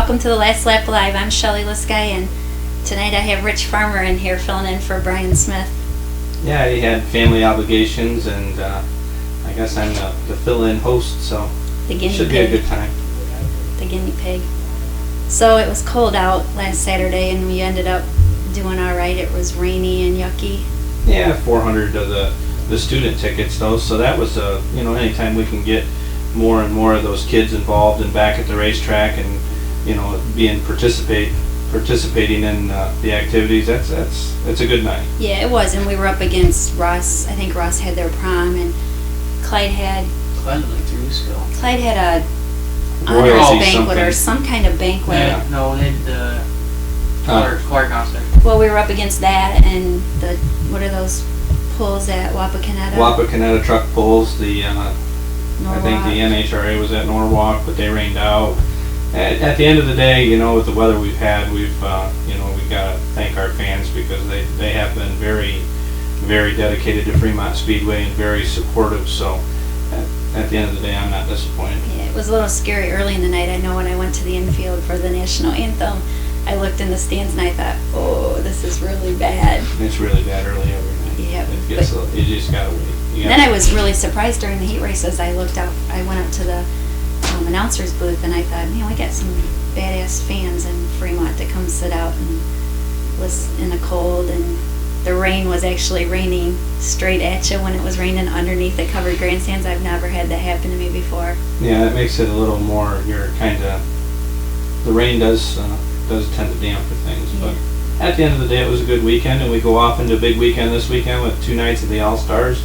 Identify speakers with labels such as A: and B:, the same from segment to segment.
A: welcome to the Last Lap Live. I'm Shelly Liskey, and tonight I have Rich Farmer in here filling in for Brian Smith.
B: Yeah, he had family obligations, and I guess I'm the fill-in host, so
A: The guinea
B: should
A: pig.
B: be a good time.
A: The guinea pig. So it was cold out last Saturday, and we ended up doing all right. It was rainy and yucky.
B: Yeah, 400 of the student tickets, though, so that was, anytime we can get more and more of those kids involved and back at the racetrack and, participating in the activities, it's a good night.
A: Yeah, it was, and we were up against Ross. I think Ross had their prom, and Clyde had
C: Like 3 weeks ago.
A: a
B: Royalty
A: honors banquet
B: something.
A: or some kind of banquet.
B: Yeah.
C: No, they had the choir concert.
A: Well, we were up against that and what are those pulls at Wapakoneta?
B: Wapakoneta truck pulls, I think the
A: Norwalk.
B: NHRA was at Norwalk, but they rained out. At the end of the day, with the weather we've had, we've got to thank our fans because they have been very, very dedicated to Fremont Speedway and very supportive. So at the end of the day, I'm not disappointed.
A: Yeah, it was a little scary early in the night. I know when I went to the infield for the national anthem, I looked in the stands and I thought, oh, this is really bad.
B: It's really bad early every night.
A: Yeah,
B: You just gotta wait.
A: Then I was really surprised during the heat races. I went up to the announcer's booth and I thought, man, we got some badass fans in Fremont to come sit out and listen in the cold, and the rain was actually raining straight at you when it was raining underneath the covered grandstands. I've never had that happen to me before.
B: Yeah, that makes it a little more. The rain does tend to dampen things, but at the end of the day, it was a good weekend, and we go off into a big weekend this weekend with 2 nights of the All-Stars.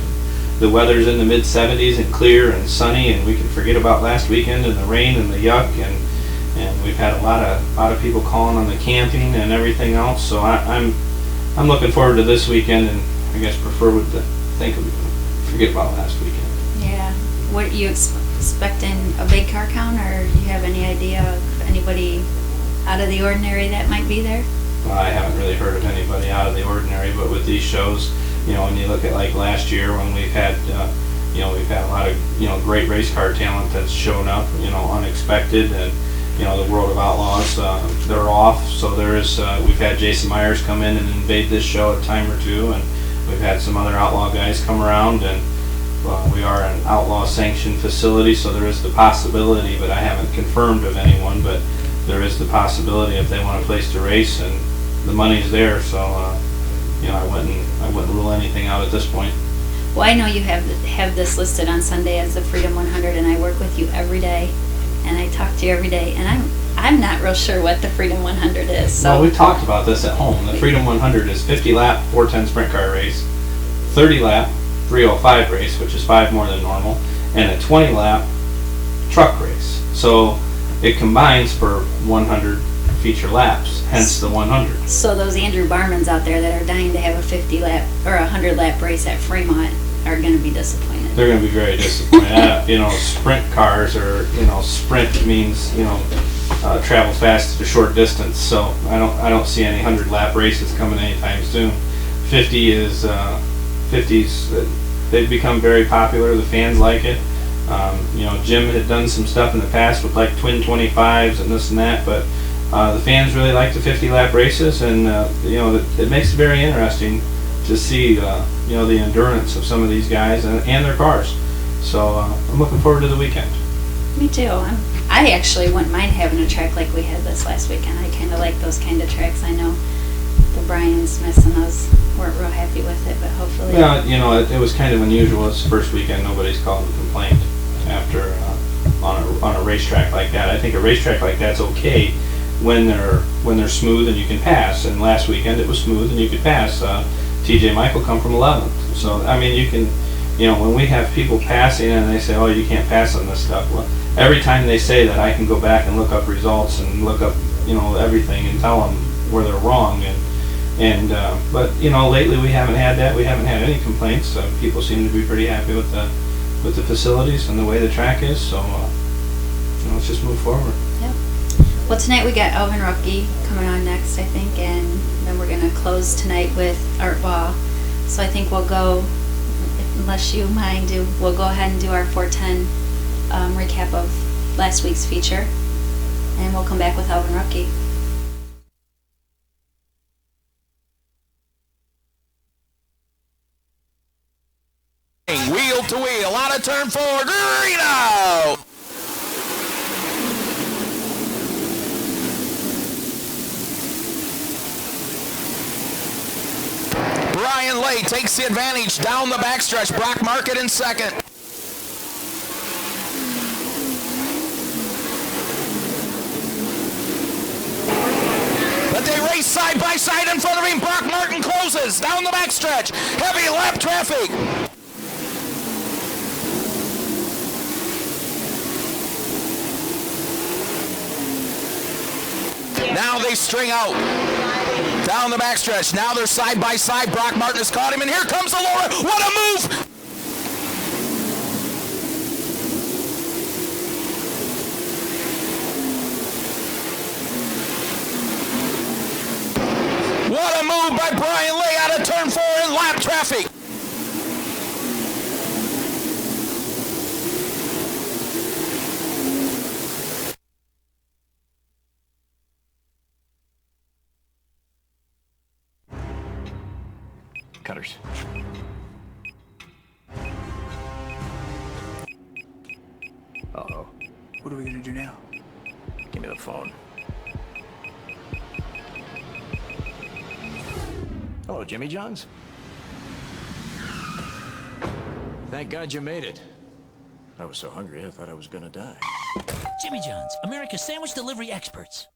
B: The weather's in the mid-70s and clear and sunny, and we can forget about last weekend and the rain and the yuck, and we've had a lot of people calling on the camping and everything else. So I'm looking forward to this weekend, and I guess prefer would forget about last weekend.
A: Yeah. What, you expecting a big car count, or do you have any idea of anybody out of the ordinary that might be there?
B: Well, I haven't really heard of anybody out of the ordinary, but with these shows, when you look at like last year when we've had a lot of, great race car talent that's shown up, unexpected, and, the World of Outlaws, they're off, so we've had Jason Myers come in and invade this show a time or two, and we've had some other Outlaw guys come around, and we are an Outlaw sanctioned facility, so there is the possibility, but I haven't confirmed of anyone, but there is the possibility if they want a place to race, and the money's there, so I wouldn't rule anything out at this point.
A: Well, I know you have this listed on Sunday as the Freedom 100, and I work with you every day, and I talk to you every day, and I'm not real sure what the Freedom 100 is. So
B: Well, we talked about this at home. The Freedom 100 is 50-lap 410 sprint car race, 30-lap 305 race, which is 5 more than normal, and a 20-lap truck race. So it combines for 100 feature laps, hence the 100.
A: So those Andrew Barmans out there that are dying to have a 50-lap or a 100-lap race at Fremont are going to be disappointed.
B: They're going to be very disappointed. Sprint cars sprint means, travel fast at a short distance. So I don't see any 100-lap races coming anytime soon. 50s, they've become very popular. The fans like it. Jim had done some stuff in the past with like twin 25s and this and that, but the fans really like the 50-lap races, and it makes it very interesting to see the endurance of some of these guys and their cars. So I'm looking forward to the weekend.
A: Me too. I actually wouldn't mind having a track like we had this last weekend. I kind of like those kind of tracks. I know the Brian Smiths and those weren't real happy with it, but hopefully.
B: Yeah, it was kind of unusual. It's the first weekend nobody's called a complaint after on a racetrack like that. I think a racetrack like that's okay when they're smooth and you can pass. And last weekend it was smooth and you could pass. TJ Michael come from 11th. So I mean, you can, when we have people passing and they say, oh, you can't pass on this stuff. Well, every time they say that, I can go back and look up results and look up everything and tell them where they're wrong. But lately we haven't had that. We haven't had any complaints. People seem to be pretty happy with the facilities and the way the track is. So let's just move forward.
A: Yep. Well, tonight we got Elvin Rupke coming on next, I think, and then we're going to close tonight with Art Baugh. So I think we'll go, unless you mind, we'll go ahead and do our 410 recap of last week's feature. and we'll come back with Alvin Rookie.
D: Wheel to wheel, out of turn 4, Greeno! Brian Lay takes the advantage down the backstretch. Brock Market in second. But they race side by side in front of him. Brock Martin closes down the backstretch. Heavy lap traffic. Now they string out down the backstretch. Now they're side by side. Brock Martin has caught him, and here comes Alora. What a move! What a move by Brian Lay out of turn 4 in lap traffic. Cutters. Uh-oh.
E: What are we gonna do now?
D: Give me the phone. Hello, Jimmy John's. Thank God you made it. I was so hungry, I thought I was gonna die.
F: Jimmy John's, America's sandwich delivery experts.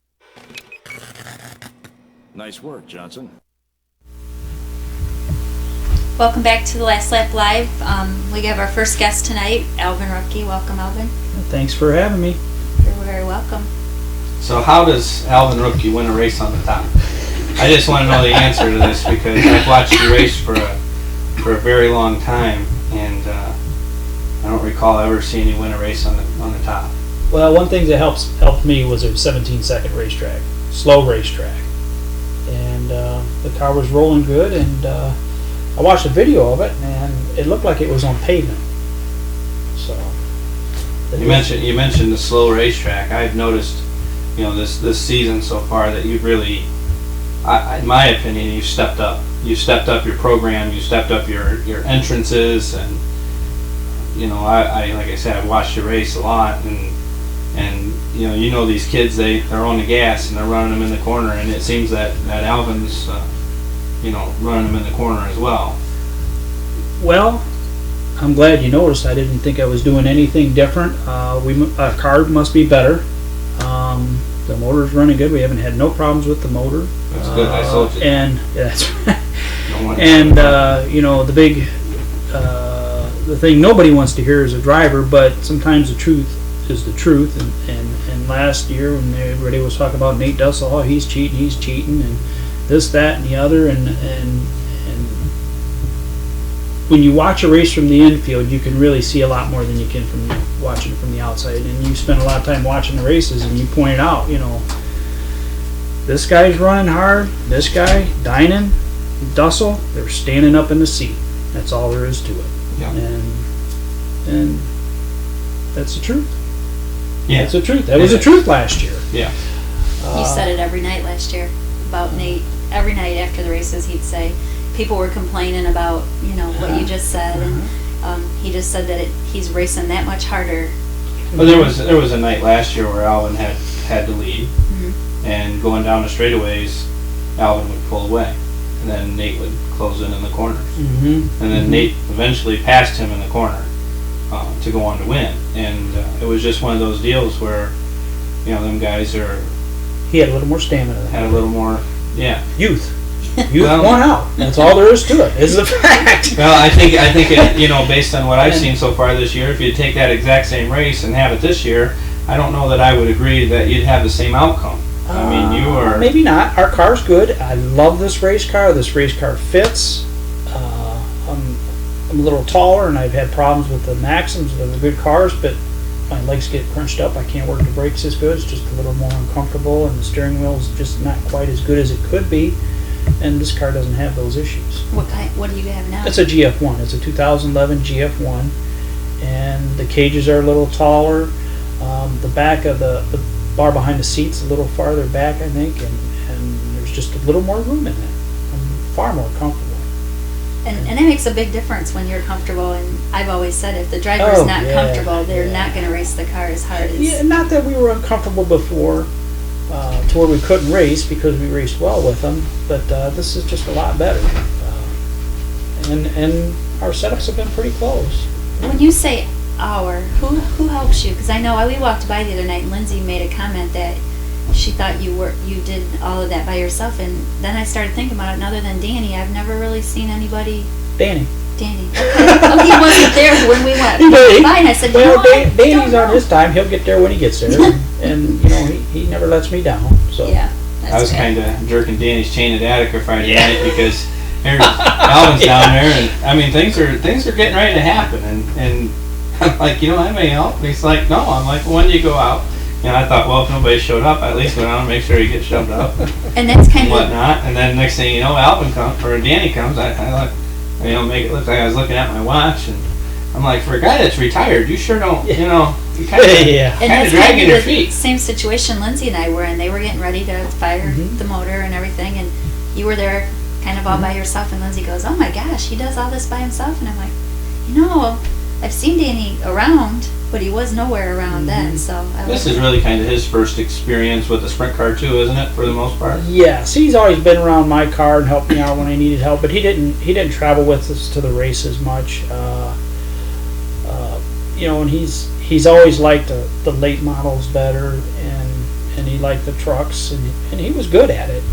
D: Nice work, Johnson.
A: Welcome back to the Last Lap Live. We have our first guest tonight, Alvin Rookie. Welcome, Alvin.
E: Thanks for having me.
A: You're very welcome.
B: So how does Alvin Rookie win a race on the top? I just want to know the answer to this because I've watched you race for a very long time, and I don't recall ever seeing you win a race on the top.
E: Well, one thing that helped me was a 17-second racetrack, slow racetrack, and the car was rolling good. And I watched a video of it, and it looked like it was on pavement. So
B: You mentioned the slow racetrack. I've noticed, this season so far that you've really, in my opinion, you've stepped up. You stepped up your program. You stepped up your entrances, and I like I said, I've watched you race a lot, and these kids, they're on the gas and they're running them in the corner, and it seems that Alvin's running them in the corner as well.
E: Well, I'm glad you noticed. I didn't think I was doing anything different. Our car must be better. The motor's running good. We haven't had no problems with the motor.
B: That's good. I sold you.
E: And that's
B: No one-
E: and the big the thing nobody wants to hear as a driver, but sometimes the truth is the truth. And last year when everybody was talking about Nate Dussel, oh, he's cheating, and this, that, and the other, and when you watch a race from the infield, you can really see a lot more than you can from watching it from the outside. And you spend a lot of time watching the races, and you point out, this guy's running hard, this guy, Dinan, Dussel, they're standing up in the seat. That's all there is to it.
B: Yeah.
E: And that's the truth.
B: Yeah.
E: That's the truth. That was the truth last year.
B: Yeah.
A: You said it every night last year about Nate. Every night after the races, he'd say people were complaining about what you just said, and he just said that he's racing that much harder.
B: Well, there was a night last year where Alvin had to lead, and going down the straightaways, Alvin would pull away, and then Nate would close in the corners, and then Nate eventually passed him in the corner to go on to win, and it was just one of those deals where them guys
E: He had a little more stamina.
B: had a little more,
E: Youth
B: Well-
E: won out. That's all there is to it. Is the fact.
B: Well, I think it, based on what I've seen so far this year, if you take that exact same race and have it this year, I don't know that I would agree that you'd have the same outcome. I mean, you are
E: Maybe not. Our car's good. I love this race car. This race car fits. I'm a little taller, and I've had problems with the Maxims. They're good cars, but my legs get crunched up. I can't work the brakes as good. It's just a little more uncomfortable, and the steering wheel is just not quite as good as it could be. And this car doesn't have those issues.
A: What do you have now?
E: It's a GF1. It's a 2011 GF1, and the cages are a little taller. The back of the bar behind the seats a little farther back, I think, and there's just a little more room in it. I'm far more comfortable.
A: And that makes a big difference when you're comfortable. And I've always said if the driver's
E: Oh,
A: not
E: yeah,
A: comfortable, they're
E: yeah.
A: not going to race the car as hard as.
E: Yeah, not that we were uncomfortable before, to where we couldn't race because we raced well with them, but this is just a lot better. And our setups have been pretty close.
A: When you say our, who helps you? Because I know we walked by the other night and Lindsay made a comment that she thought you did all of that by yourself, and then I started thinking about it. And other than Danny, I've never really seen anybody.
E: Danny.
A: Danny. Okay. Oh, he wasn't there when we went by, and I said,
E: Well,
A: no, I
E: Danny's
A: don't
E: on
A: know.
E: his time. He'll get there when he gets there, and you know he never lets me down. So
A: Yeah, that's
B: I was
A: good.
B: kind of jerking Danny's chain at Attica Friday night because Alvin's down there, and I mean things are getting ready to happen, and I'm like, I may help. And he's like, no. I'm like, well, when do you go out? I thought, well, if nobody showed up, I at least go down and make sure he gets shoved up
A: And that's kind
B: and
A: of
B: whatnot. And then next thing you know, Alvin comes or Danny comes. I like, make it look like I was looking at my watch, and I'm like, for a guy that's retired, you sure don't, you kind of
E: Yeah.
A: And
B: kind
A: that's
B: of dragging your
A: the
B: feet.
A: same situation Lindsay and I were in. They were getting ready to fire
E: Mhm.
A: the motor and everything, and you were there kind of all by yourself. And Lindsay goes, "Oh my gosh, he does all this by himself." And I'm like, I've seen Danny around, but he was nowhere around then. So
B: This is really kind of his first experience with the sprint car too, isn't it? For the most part.
E: Yes, he's always been around my car and helped me out when I needed help, but he didn't travel with us to the races much. And he's always liked the late models better, and he liked the trucks, and he was good at it.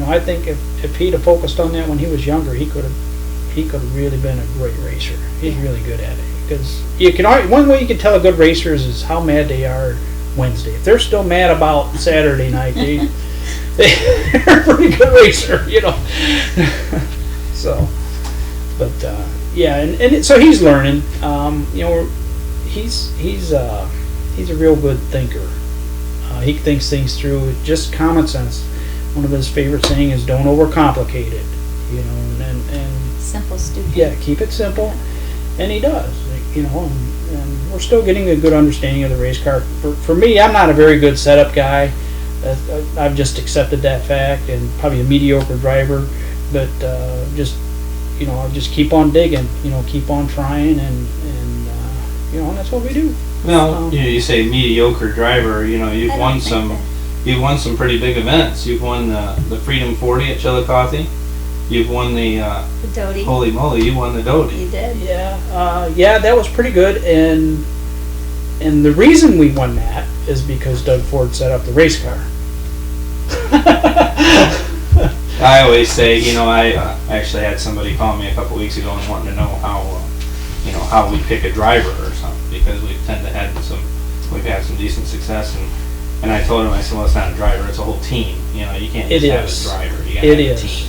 E: I think if he'd have focused on that when he was younger, he could have really been a great racer. He's really good at it, because one way you can tell a good racer is how mad they are Wednesday. If they're still mad about Saturday night, they're a pretty good racer, So, but so he's learning. He's a real good thinker. He thinks things through. Just common sense. One of his favorite saying is, "Don't overcomplicate it." And
A: simple, stupid.
E: yeah, keep it simple, and he does. And we're still getting a good understanding of the race car. For me, I'm not a very good setup guy. I've just accepted that fact, and probably a mediocre driver. But I'll just keep on digging. Keep on trying, and that's what we do.
B: Well, you say mediocre driver. You've
A: I
B: won
A: don't think that-
B: You've won some pretty big events. You've won the Freedom 40 at Chillicothe. You've won the
A: The Doty.
B: holy moly! You won the Doty.
A: You did.
E: Yeah, that was pretty good, and the reason we won that is because Doug Ford set up the race car.
B: I always say, I actually had somebody call me a couple weeks ago and wanting to know how we pick a driver or something, because we've had some decent success, and I told him, I said, well, it's not a driver, it's a whole team. You can't just have a driver. You gotta have a team.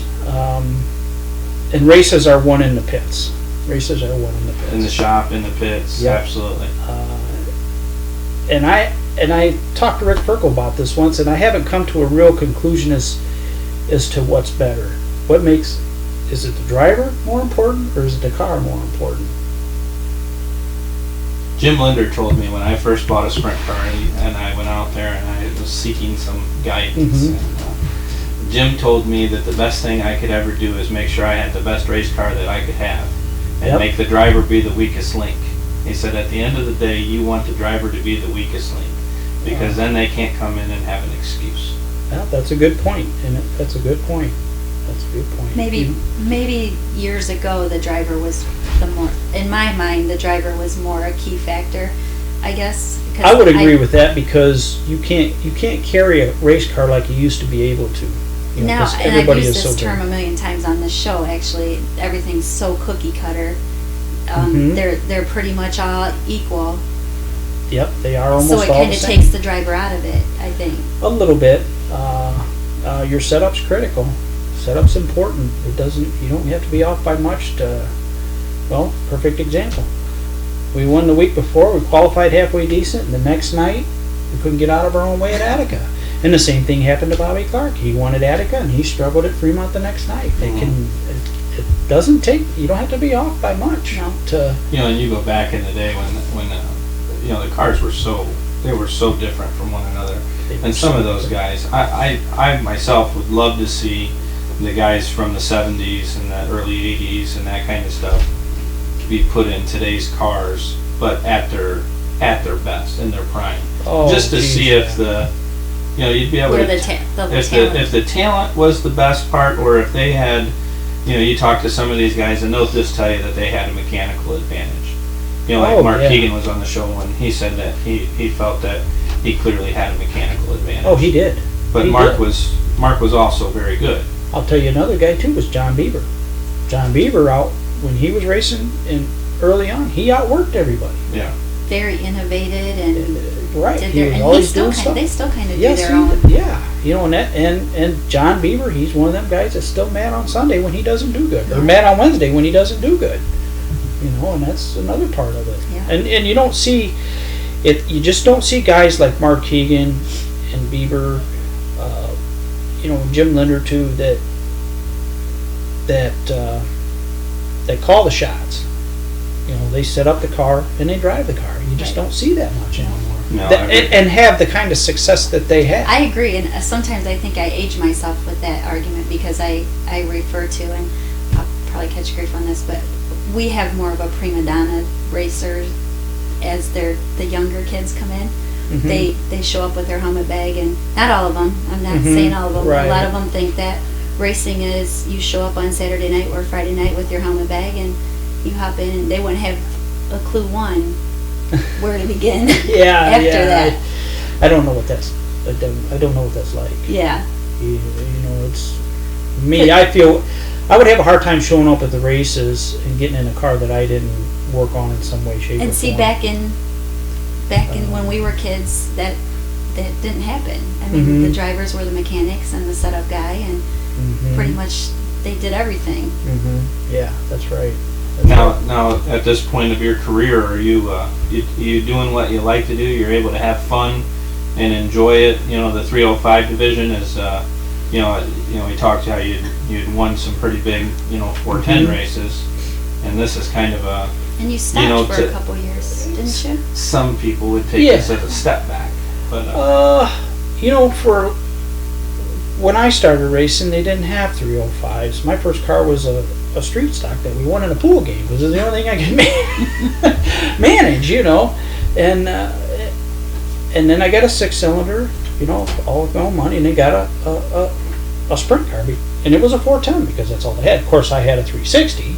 E: And races are won in the pits.
B: In the shop, in the pits,
E: Yep.
B: absolutely.
E: And I talked to Rick Ferkel about this once, and I haven't come to a real conclusion as to what's better. Is it the driver more important, or is it the car more important?
B: Jim Linder told me when I first bought a sprint car, and I went out there and I was seeking some guidance.
E: Mhm.
B: And, Jim told me that the best thing I could ever do is make sure I had the best race car that I could have, and
E: Yep.
B: make the driver be the weakest link. He said at the end of the day, you want the driver to be the weakest link, because then they can't come in and have an excuse.
E: Well, that's a good point, and that's a good point.
A: Maybe years ago the driver was in my mind, the driver was more a key factor, I guess. Because
E: I would agree with that, because you can't carry a race car like you used to be able to.
A: Now,
E: 'cause
A: and I've
E: everybody
A: used
E: is
A: this
E: so
A: term
E: good.
A: a million times on this show, actually. Everything's so cookie cutter.
E: Mhm.
A: They're pretty much all equal.
E: Yep, they are almost
A: So it
E: all
A: kind
E: the
A: of
E: same.
A: takes the driver out of it, I think.
E: A little bit. Your setup's critical. Setup's important. You don't have to be off by much perfect example. We won the week before, we qualified halfway decent, and the next night, we couldn't get out of our own way at Attica. And the same thing happened to Bobby Clark. He won at Attica, and he struggled at Fremont the next night. It doesn't take, you don't have to be off by much
A: No.
E: to,
B: And you go back in the day when the cars were so so different from one another. And some of those guys, I myself would love to see the guys from the 70s and the early 80s and that kind of stuff be put in today's cars, but at their best, in their prime.
E: Oh,
B: Just to
E: geez.
B: see if you'd be able
A: Where
B: to,
A: the talent.
B: if the talent was the best part, or if they had, you talk to some of these guys and they'll just tell you that they had a mechanical advantage. Like
E: Oh,
B: Mark
E: yeah.
B: Keegan was on the show and he said that he felt that he clearly had a mechanical advantage.
E: Oh, he did.
B: But
E: he
B: Mark
E: did.
B: was also very good.
E: I'll tell you another guy too was John Beaver. John Beaver out when he was racing and early on, he outworked everybody.
B: Yeah.
A: Very innovated and
E: Right.
A: did
E: He
A: their,
E: was
A: and
E: always
A: he still
E: doing
A: kind,
E: stuff.
A: they still kind of
E: Yes,
A: do their own.
E: yeah. And that and John Beaver, he's one of them guys that's still mad on Sunday when he doesn't do good, or mad on Wednesday when he doesn't do good. And that's another part of it.
A: Yeah.
E: And you don't see it. You just don't see guys like Mark Keegan and Beaver, Jim Linder too, that call the shots. They set up the car and they drive the car. You just
A: Right.
E: don't see that much anymore.
B: No,
E: And have the kind of success that they have.
A: I agree, and sometimes I think I age myself with that argument because I refer to, and I'll probably catch grief on this, but we have more of a prima donna racer as the younger kids come in.
E: Mhm.
A: They show up with their helmet bag, and not all of them. I'm not
E: Mhm.
A: saying all of them. But
E: Right.
A: a lot of them think that racing is you show up on Saturday night or Friday night with your helmet bag, and you hop in, and they wouldn't have a clue where to begin.
E: Yeah,
A: after
E: yeah.
A: that.
E: I don't know what that's. I don't know what that's like.
A: Yeah.
E: It's me. I feel I would have a hard time showing up at the races and getting in a car that I didn't work on in some way, shape, or
A: And see,
E: form.
A: back in when we were kids, that didn't happen. I mean,
E: Mhm.
A: the drivers were the mechanics and the setup guy, and
E: Mhm.
A: pretty much they did everything.
E: Mhm. Yeah, that's right. That's
B: Now,
E: right.
B: now at this point of your career, are you doing what you like to do? You're able to have fun and enjoy it. The 305 division is, we talked how you'd won some pretty big, 410
E: Mhm.
B: races, and this is kind of a.
A: And you stopped for
B: to-
A: a couple years, didn't you?
B: Some people would take
E: Yeah.
B: this as a step back, but
E: For when I started racing, they didn't have 305s. My first car was a street stock that we won in a pool game because it's the only thing I could manage, and then I got a 6-cylinder, all with my own money, and they got a sprint car, and it was a 410 because that's all they had. Of course, I had a 360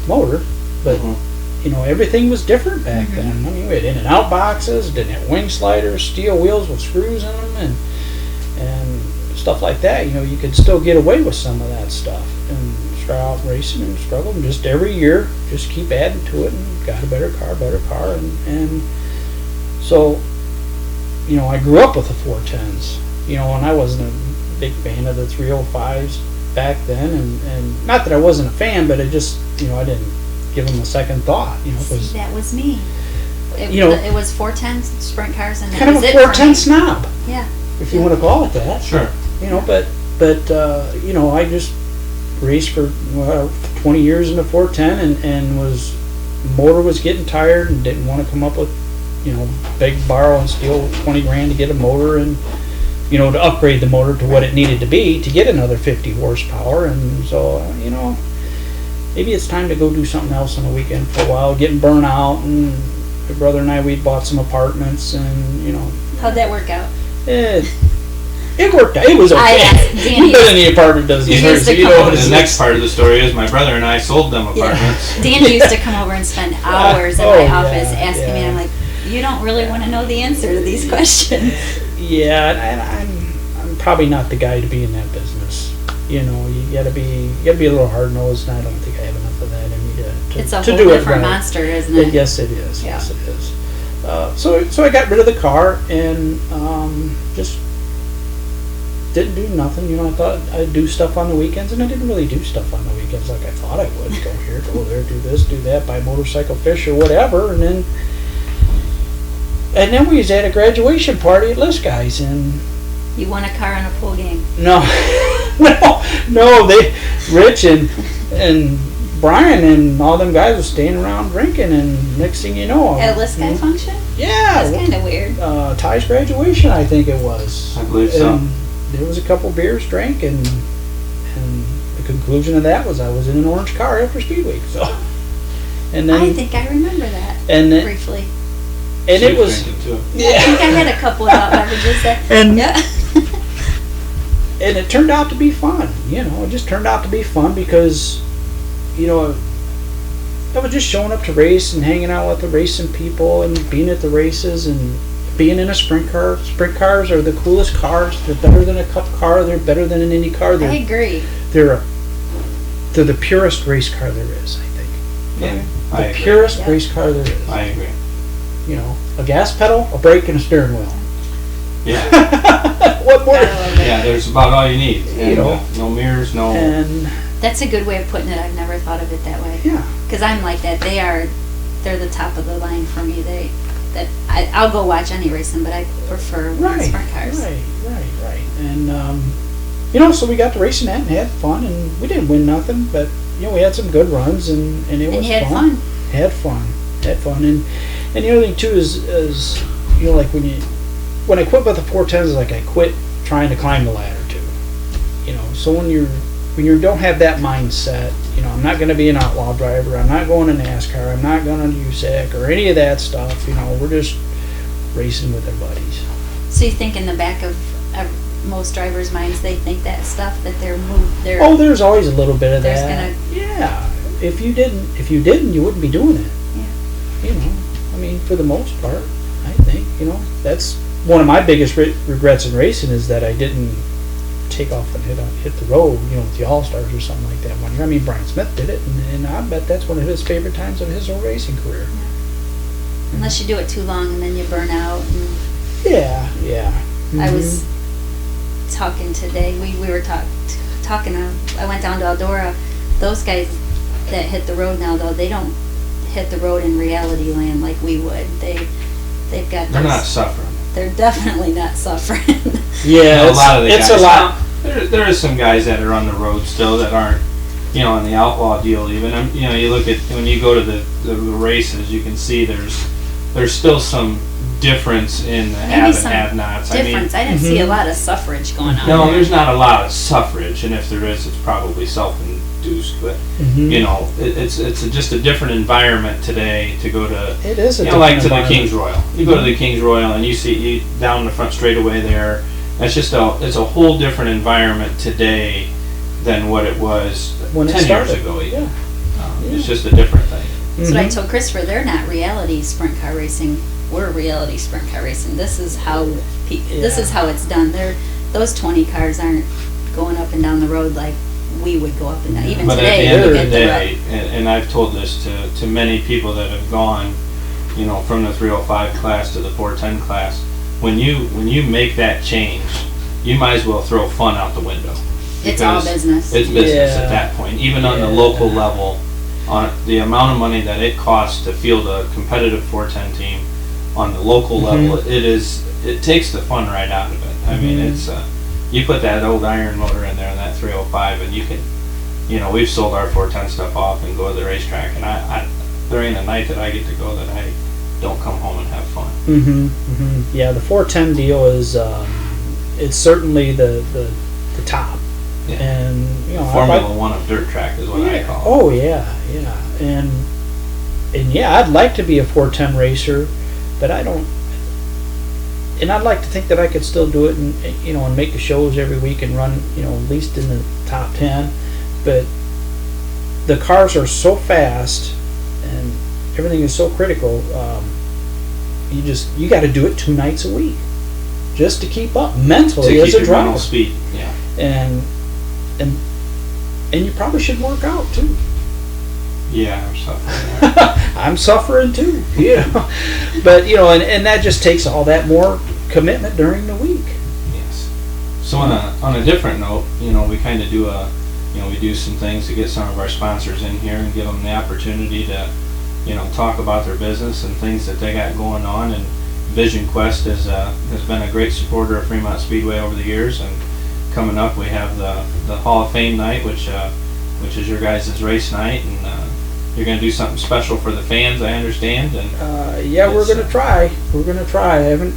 E: motor, but
B: Mhm.
E: everything was different back then. I mean, we had in and out boxes, didn't have wing sliders, steel wheels with screws in them, and stuff like that. You could still get away with some of that stuff and start out racing and struggle, and just every year just keep adding to it and got a better car, and so I grew up with the 410s, and I wasn't a big fan of the 305s back then, and not that I wasn't a fan, but it just I didn't give them a second thought,
A: See,
E: because
A: that was me. It was 410 sprint cars, and
E: kind
A: that
E: of
A: was
E: a
A: it for
E: 410
A: me.
E: snob,
A: Yeah.
E: if you want to call it that.
B: sure.
E: But I just raced for 20 years in a 410, and motor was getting tired and didn't want to come up with beg, borrow, and steal 20 grand to get a motor, and to upgrade the motor to what it needed to be to get another 50 horsepower. And so maybe it's time to go do something else on the weekend for a while, getting burnt out. And my brother and I, we bought some apartments, and
A: How'd that work out?
E: it worked out. It was okay.
A: I asked Danny-
E: You've been in the apartment dozen
A: He
E: years.
A: used to
E: You
A: come
E: know
A: over
E: what
B: The
E: it's
B: next part of the story is my brother and I sold them apartments.
A: Danny used to come over and spend hours in
E: Oh,
A: my
E: yeah,
A: office asking me,
E: yeah.
A: and I'm like, you don't really want to know the answer to these questions.
E: Yeah, and I'm probably not the guy to be in that business. You gotta be a little hard nosed, and I don't think I have enough of that in me to
A: It's a
E: to
A: whole
E: do it
A: different
E: right.
A: monster, isn't it?
E: Yes, it is.
A: Yeah.
E: Yes, it is. So I got rid of the car and just didn't do nothing. I thought I'd do stuff on the weekends, and I didn't really do stuff on the weekends like I thought I would. Go here, go there, do this, do that, buy motorcycle, fish, or whatever, and then we was at a graduation party at List Guys, and
A: You won a car in a pool game.
E: no, Rich and Brian and all them guys were staying around drinking, and next thing you know,
A: At a list guy function?
E: Yeah.
A: That's kind of weird.
E: Ty's graduation, I think it was.
B: I believe so.
E: And there was a couple beers drank, and the conclusion of that was I was in an orange car after Speed Week. So, and then
A: I think I remember that
E: and it,
A: briefly.
E: and
B: She
E: it was
B: drinking too.
A: I think I had a couple of hot beverages that.
E: And-
A: yeah.
E: and it turned out to be fun. You know, it just turned out to be fun because, you know, I was just showing up to race and hanging out with the racing people and being at the races and being in a sprint car. Sprint cars are the coolest cars. They're better than a cup car. They're better than an Indy car.
A: I
E: They're
A: agree.
E: they're the purest race car there is, I think.
B: Yeah, I
E: The
B: agree.
E: purest
A: Yeah.
E: race car there is.
B: I agree.
E: You know, a gas pedal, a brake, and a steering wheel.
B: Yeah,
E: What more?
A: I love it.
B: yeah. There's about all you need. And,
E: You know.
B: no mirrors, no.
E: And
A: That's a good way of putting it. I've never thought of it that way.
E: yeah,
A: Because I'm like that. They're the top of the line for me. I'll go watch any racing, but I prefer
E: right,
A: sprint cars.
E: right. And you know, so we got to racing that and had fun, and we didn't win nothing, but you know, we had some good runs, and it
A: And
E: was
A: you had
E: fun.
A: fun.
E: Had fun, and the other thing too is you know, like when I quit with the 410s, like I quit trying to climb the ladder too. You know, so when you don't have that mindset, you know, I'm not going to be an outlaw driver. I'm not going to NASCAR. I'm not going to USAC or any of that stuff. You know, we're just racing with our buddies.
A: So you think in the back of most drivers' minds, they think that stuff that they're
E: Oh, there's always a little bit of
A: There's
E: that. Yeah. If you didn't, you wouldn't be doing it.
A: Yeah.
E: You know, I mean, for the most part, I think, you know, that's one of my biggest regrets in racing is that I didn't take off and hit the road, you know, with the All-Stars or something like that one year. I mean, Brian Smith did it, and I bet that's one of his favorite times of his whole racing career.
A: unless you do it too long and then you burn out. And
E: Yeah.
A: I
E: Mhm.
A: was talking today. We were talking. I went down to Eldora. Those guys that hit the road now, though, they don't hit the road in reality land like we would. They've got.
B: They're
A: those-
B: not suffering.
A: They're definitely not suffering.
E: Yeah,
B: A lot of the
E: it's
B: guys.
E: a lot.
B: There is some guys that are on the road still that aren't, you know, on the outlaw deal even. You know, you look at when you go to the races, you can see there's still some difference in the
A: Maybe
B: have and
A: some
B: have-nots.
A: difference. I didn't see a lot of suffrage going on.
B: No,
A: there.
B: there's not a lot of suffrage, and if there is, it's probably self-induced. But
E: Mhm.
B: you know, it's just a different environment today to go to.
E: It is a
B: You know, like to the
E: different
B: Kings Royal. You go to the Kings Royal and you see down the front straightaway there. That's just it's a whole different environment today than what it was
E: When it
B: 10 years
E: started.
B: ago. Even.
E: Yeah.
B: It's just a different thing.
A: That's what I
E: Mhm.
A: told Christopher. They're not reality sprint car racing. We're reality sprint car racing. This is how this is how it's done. Those 20 cars aren't going up and down the road like we would go up and down. Even
B: But at
A: today,
B: the end
A: you
B: of
A: look
B: the
A: at
B: day, and I've told this to many people that have gone, you know, from the 305 class to the 410 class, when you make that change, you might as well throw fun out the window.
A: It's all
B: Because
A: business.
B: It's business
E: Yeah.
B: at that point. Even on the
E: Yeah.
B: local level, on the amount of money that it costs to field a competitive 410 team on the local level, it takes the fun right out of it. I mean, it's you put that old iron motor in there in that 305, and you can, you know, we've sold our 410 stuff off and go to the racetrack, and I there ain't a night that I get to go that I don't come home and have fun.
E: Yeah, the 410 deal is it's certainly the top.
B: Yeah.
E: And you know,
B: Formula One of dirt track is what I call it.
E: Oh yeah, and yeah, I'd like to be a 410 racer, but I don't. And I'd like to think that I could still do it, and you know, and make the shows every week and run, you know, at least in the top 10. But the cars are so fast, and everything is so critical. You got to do it 2 nights a week, just to keep up mentally
B: To
E: as
B: keep
E: a
B: your mental
E: driver.
B: speed. Yeah.
E: And you probably should work out too.
B: Yeah, I'm suffering.
E: I'm suffering too, you know. But you know, and that just takes all that more commitment during the week.
B: Yes. So on a different note, you know, we kind of do we do some things to get some of our sponsors in here and give them the opportunity to, you know, talk about their business and things that they got going on. And Vision Quest has been a great supporter of Fremont Speedway over the years. And coming up, we have the Hall of Fame night, which is your guys' race night, and you're going to do something special for the fans, I understand. And
E: Yeah, we're
B: It's,
E: gonna try. We're gonna try. I haven't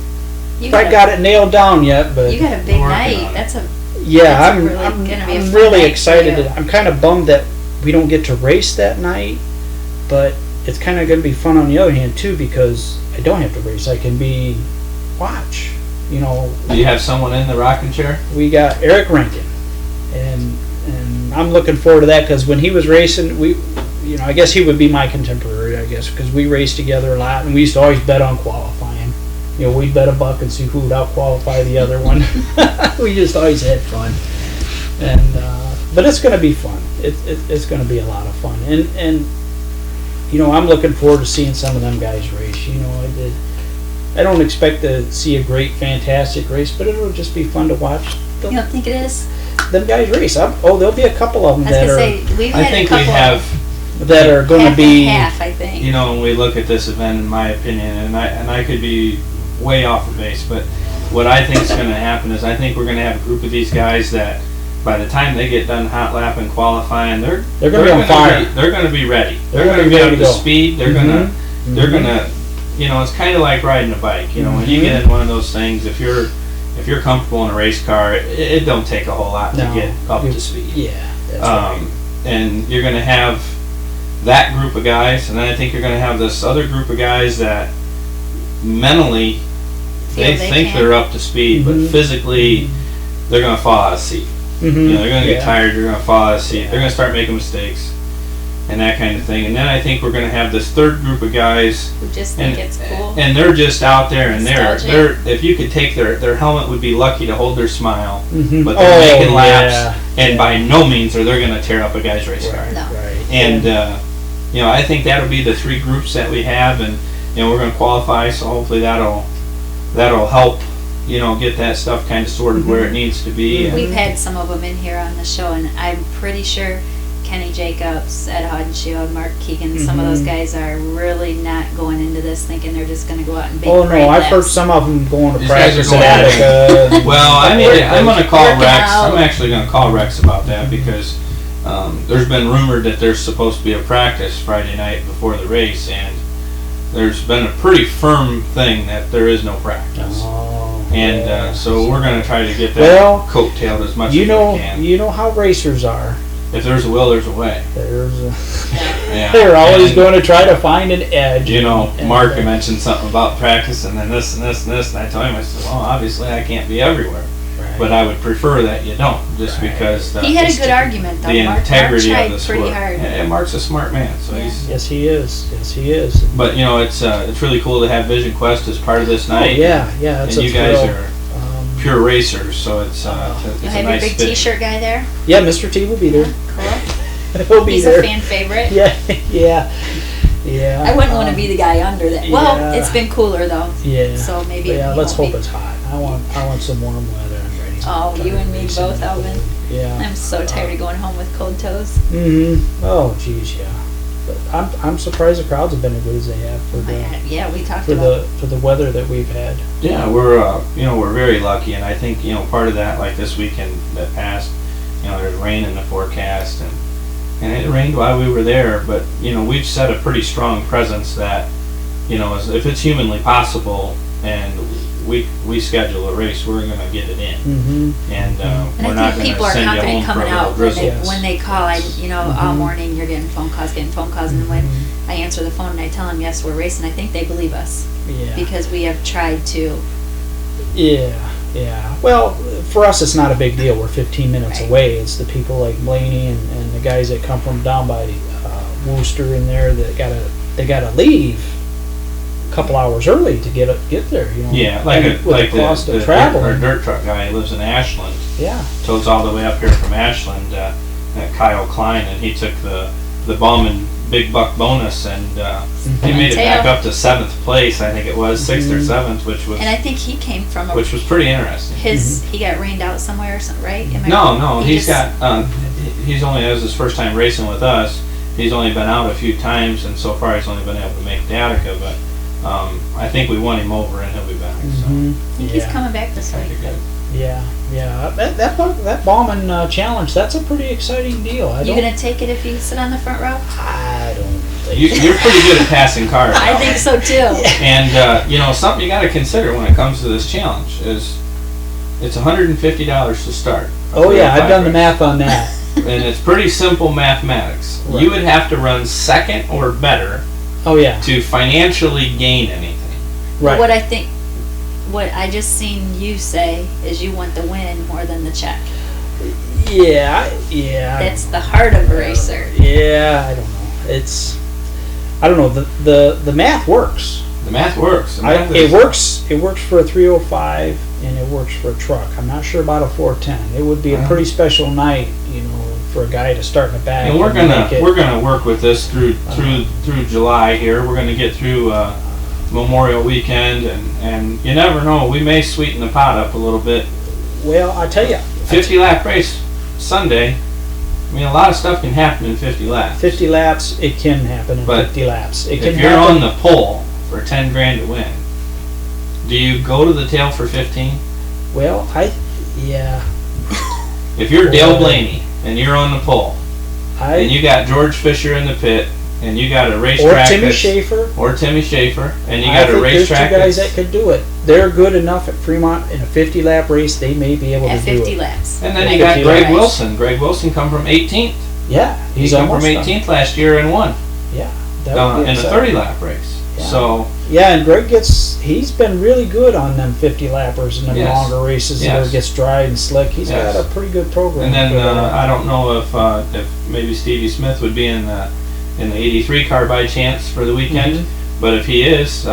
A: You
E: quite got it nailed down yet, but
A: You got a big
B: We're working on
A: night.
B: it.
A: That's a
E: yeah,
A: that's
E: I'm
A: really gonna be a
E: I'm
A: fun
E: really
A: night for
E: excited.
A: you.
E: I'm kind of bummed that we don't get to race that night, but it's kind of going to be fun on the other hand too, because I don't have to race. I can watch. You know,
B: Do you have someone in the rocking chair?
E: we got Eric Rankin, and I'm looking forward to that because when he was racing, I guess he would be my contemporary, I guess, because we raced together a lot, and we used to always bet on qualifying. We'd bet $1 and see who would out-qualify the other one. We just always had fun, and but it's going to be fun. It's going to be a lot of fun, and I'm looking forward to seeing some of them guys race. I don't expect to see a great, fantastic race, but it'll just be fun to watch
A: You don't think it is?
E: them guys race. There'll be a couple of them
A: I was
E: that
A: gonna
E: are
A: say we've
B: I
A: had
B: think
A: a
B: we
A: couple
B: have,
E: that are going to
A: half
E: be.
A: and half. I think.
B: when we look at this event, in my opinion, and I could be way off the base, but what I think is going to happen is I think we're going to have a group of these guys that by the time they get done hot lapping qualifying, they're
E: They're gonna be on fire.
B: They're going to be ready.
E: They're
B: They're
E: gonna
B: going to
E: be
B: be
E: ready
B: up
E: to
B: to
E: go.
B: speed. They're
E: Mhm.
B: they're gonna, it's kind of like riding a bike. When you get in one of those things, if you're comfortable in a race car, it don't take a whole lot to
E: No,
B: get up
E: you-
B: to speed.
E: Yeah, that's right.
B: And you're going to have that group of guys, and then I think you're going to have this other group of guys that mentally
A: Feel
B: they
A: they
B: think
A: can.
B: they're up to speed,
E: Mhm.
B: but physically they're going to fall out of seat.
E: Mhm.
B: They're going to
E: Yeah.
B: get tired. They're going to fall out of seat.
E: Yeah.
B: They're going to start making mistakes, and that kind of thing. And then I think we're going to have this third group of guys,
A: Who just think
B: and
A: it's cool.
B: and they're just out there, and they're
A: Nostalgic.
B: if you could take their helmet would be lucky to hold their smile,
E: Mhm.
B: but they're making laps,
E: yeah.
B: and by no means are they going to tear up a guy's race car.
E: Right,
A: No.
E: right.
B: And I think that'll be the three groups that we have, and we're going to qualify, so hopefully that'll help get that stuff kind of sorted where it needs to be. And
A: We've had some of them in here on the show, and I'm pretty sure Kenny Jacobs, Ed Hodenshield, Mark Keegan, some of those
E: Mhm.
A: guys are really not going into this thinking they're just going to go out and big
E: Oh
A: parade
E: no, I've heard
A: laps.
E: some of them going to
B: These guys
E: practice
B: are
E: at
B: going
E: Attica.
B: Well, I'm going to call
A: Working
B: Rex.
A: out.
B: I'm actually going to call Rex about that because there's been rumored that there's supposed to be a practice Friday night before the race, and there's been a pretty firm thing that there is no practice.
E: Oh,
B: And
E: yeah.
B: so we're going to try to get that
E: Well,
B: coattailed as much
E: you
B: as
E: know,
B: we can.
E: you know how racers are.
B: If there's a will, there's a way. Yeah.
E: They're always
B: And,
E: going to try to find an edge. And,
B: Mark had mentioned something about practice and then this and this and this, and I told him, I said, well, obviously I can't be everywhere.
E: Right.
B: But I would prefer that you don't, just
E: Right.
B: because
A: He had a good argument, though.
B: the
A: Mark
B: integrity
A: tried
B: of the
A: pretty
B: sport.
A: hard.
B: And Mark's a smart man, so he's.
E: Yes, he is. Yes, he is.
B: But it's really cool to have Vision Quest as part of this
E: Oh,
B: night.
E: yeah, yeah.
B: And
E: It's a
B: you guys
E: thrill.
B: are pure racers, so it's
A: You'll
B: a
A: have
B: nice
A: your big
B: fit.
A: T-shirt guy there.
E: Yeah, Mr. T will be there.
A: Cool.
E: He'll be
A: He's
E: there.
A: a fan favorite.
E: Yeah, yeah, yeah.
A: I wouldn't want to be the guy under that. Well,
E: yeah.
A: it's been cooler though.
E: Yeah.
A: So maybe.
E: Yeah,
A: it
E: let's
A: won't
E: hope
A: be.
E: it's hot. I want some warm weather. I'm ready.
A: Oh, you and me
E: Racing
A: both,
E: in the
A: Alvin.
E: cold. Yeah.
A: I'm so tired of going home with cold toes.
E: Oh, geez, yeah. But I'm surprised the crowds have been as good as they have for the
A: Yeah, we talked
E: for
A: about.
E: the weather that we've had.
B: Yeah, we're very lucky, and I think part of that, like this weekend that passed, there's rain in the forecast, and it rained while we were there, but we've set a pretty strong presence that if it's humanly possible and we schedule a race, we're gonna get it in,
E: Mm-hmm.
B: and
A: And
B: we're
A: I
B: not
A: think people
B: gonna
A: are
B: send you
A: confident
B: home for a
A: coming
B: little
A: out
B: drizzle.
E: Yes.
A: when they call. All
E: Mhm.
A: morning you're getting phone calls, and when I answer the phone and I tell them yes, we're racing, I think they believe us
E: Yeah.
A: because we have tried to.
E: Yeah, yeah. Well, for us, it's not a big deal. We're 15 minutes
A: Right.
E: away. It's the people like Blaney and the guys that come from down by Worcester in there that they gotta leave a couple hours early to get there.
B: Yeah,
E: And with the cost of travel.
B: our dirt truck guy lives in Ashland,
E: Yeah.
B: tows all the way up here from Ashland, Kyle Klein, and he took the Bowman Big Buck bonus, and he made it back
A: Tail.
B: up to 7th place, I think it was, 6th or 7th, which was
A: And I think he came from a,
B: pretty interesting.
A: he got rained out somewhere or something, right? Am I
B: No,
A: wrong?
B: no,
A: He
B: he's
A: just-
B: got, he's only, as his first time racing with us, he's only been out a few times, and so far he's only been able to make the Attica, but I think we won him over and he'll be back, so.
E: Mhm.
A: I think
E: Yeah.
A: he's coming back this
B: That'd
A: week.
B: be good.
E: Yeah, yeah. That Bauman challenge, that's a pretty exciting deal.
A: You gonna take it if you sit on the front row?
E: I don't
B: You're pretty good at passing cars.
A: I think so too.
B: And, something you got to consider when it comes to this challenge is it's $150 to start.
E: Oh yeah, I've done the math on that.
B: And it's pretty simple mathematics.
E: Right.
B: You would have to run second or better
E: Oh yeah,
B: to financially gain anything.
E: right.
A: What I just seen you say is you want the win more than the check.
E: Yeah.
A: That's the heart of a racer.
E: Yeah, I don't know. I don't know. The math works.
B: The math works. The math
E: It
B: is-
E: works. It works for a 305 and it works for a truck. I'm not sure about a 410. It would be a pretty special night, for a guy to start in the back.
B: And we're
E: and make it-
B: gonna work with this through July here. We're gonna get through Memorial Weekend, and you never know. We may sweeten the pot up a little bit.
E: Well, I tell you,
B: 50 lap race Sunday. I mean, a lot of stuff can happen in 50 laps.
E: 50 laps, it can happen in
B: But
E: 50 laps. It can
B: If you're
E: happen.
B: on the pole for 10 grand to win, do you go to the tail for 15?
E: Well, yeah.
B: If you're Dale
E: Boy.
B: Blaney and you're on the pole, and you got George Fisher in the pit, and you got a
E: Or
B: racetrack
E: Timmy
B: that's-
E: Schaefer.
B: or Timmy Schaefer, and you
E: I
B: got a
E: think
B: racetrack
E: there's two guys
B: that's-
E: that could do it. They're good enough at Fremont in a 50 lap race. They may be able
A: At
E: to do
A: 50
E: it.
A: laps.
B: and then
E: Yeah,
B: you got
E: 50
B: Greg
E: laps.
B: Wilson. Greg Wilson come from 18th.
E: Yeah, he's
B: He come
E: almost
B: from
E: done.
B: 18th last year and won
E: Yeah, that would be
B: in a
E: exciting.
B: 30 lap race.
E: Yeah.
B: So
E: Yeah, and Greg he's been really good on them 50 lappers and them
B: Yes.
E: longer races
B: Yes.
E: where it gets dry and slick. He's
B: Yes.
E: got a pretty good program.
B: and then
E: for that.
B: I don't know if maybe Stevie Smith would be in the 83 car by chance for the weekend.
E: Mhm.
B: But if he is,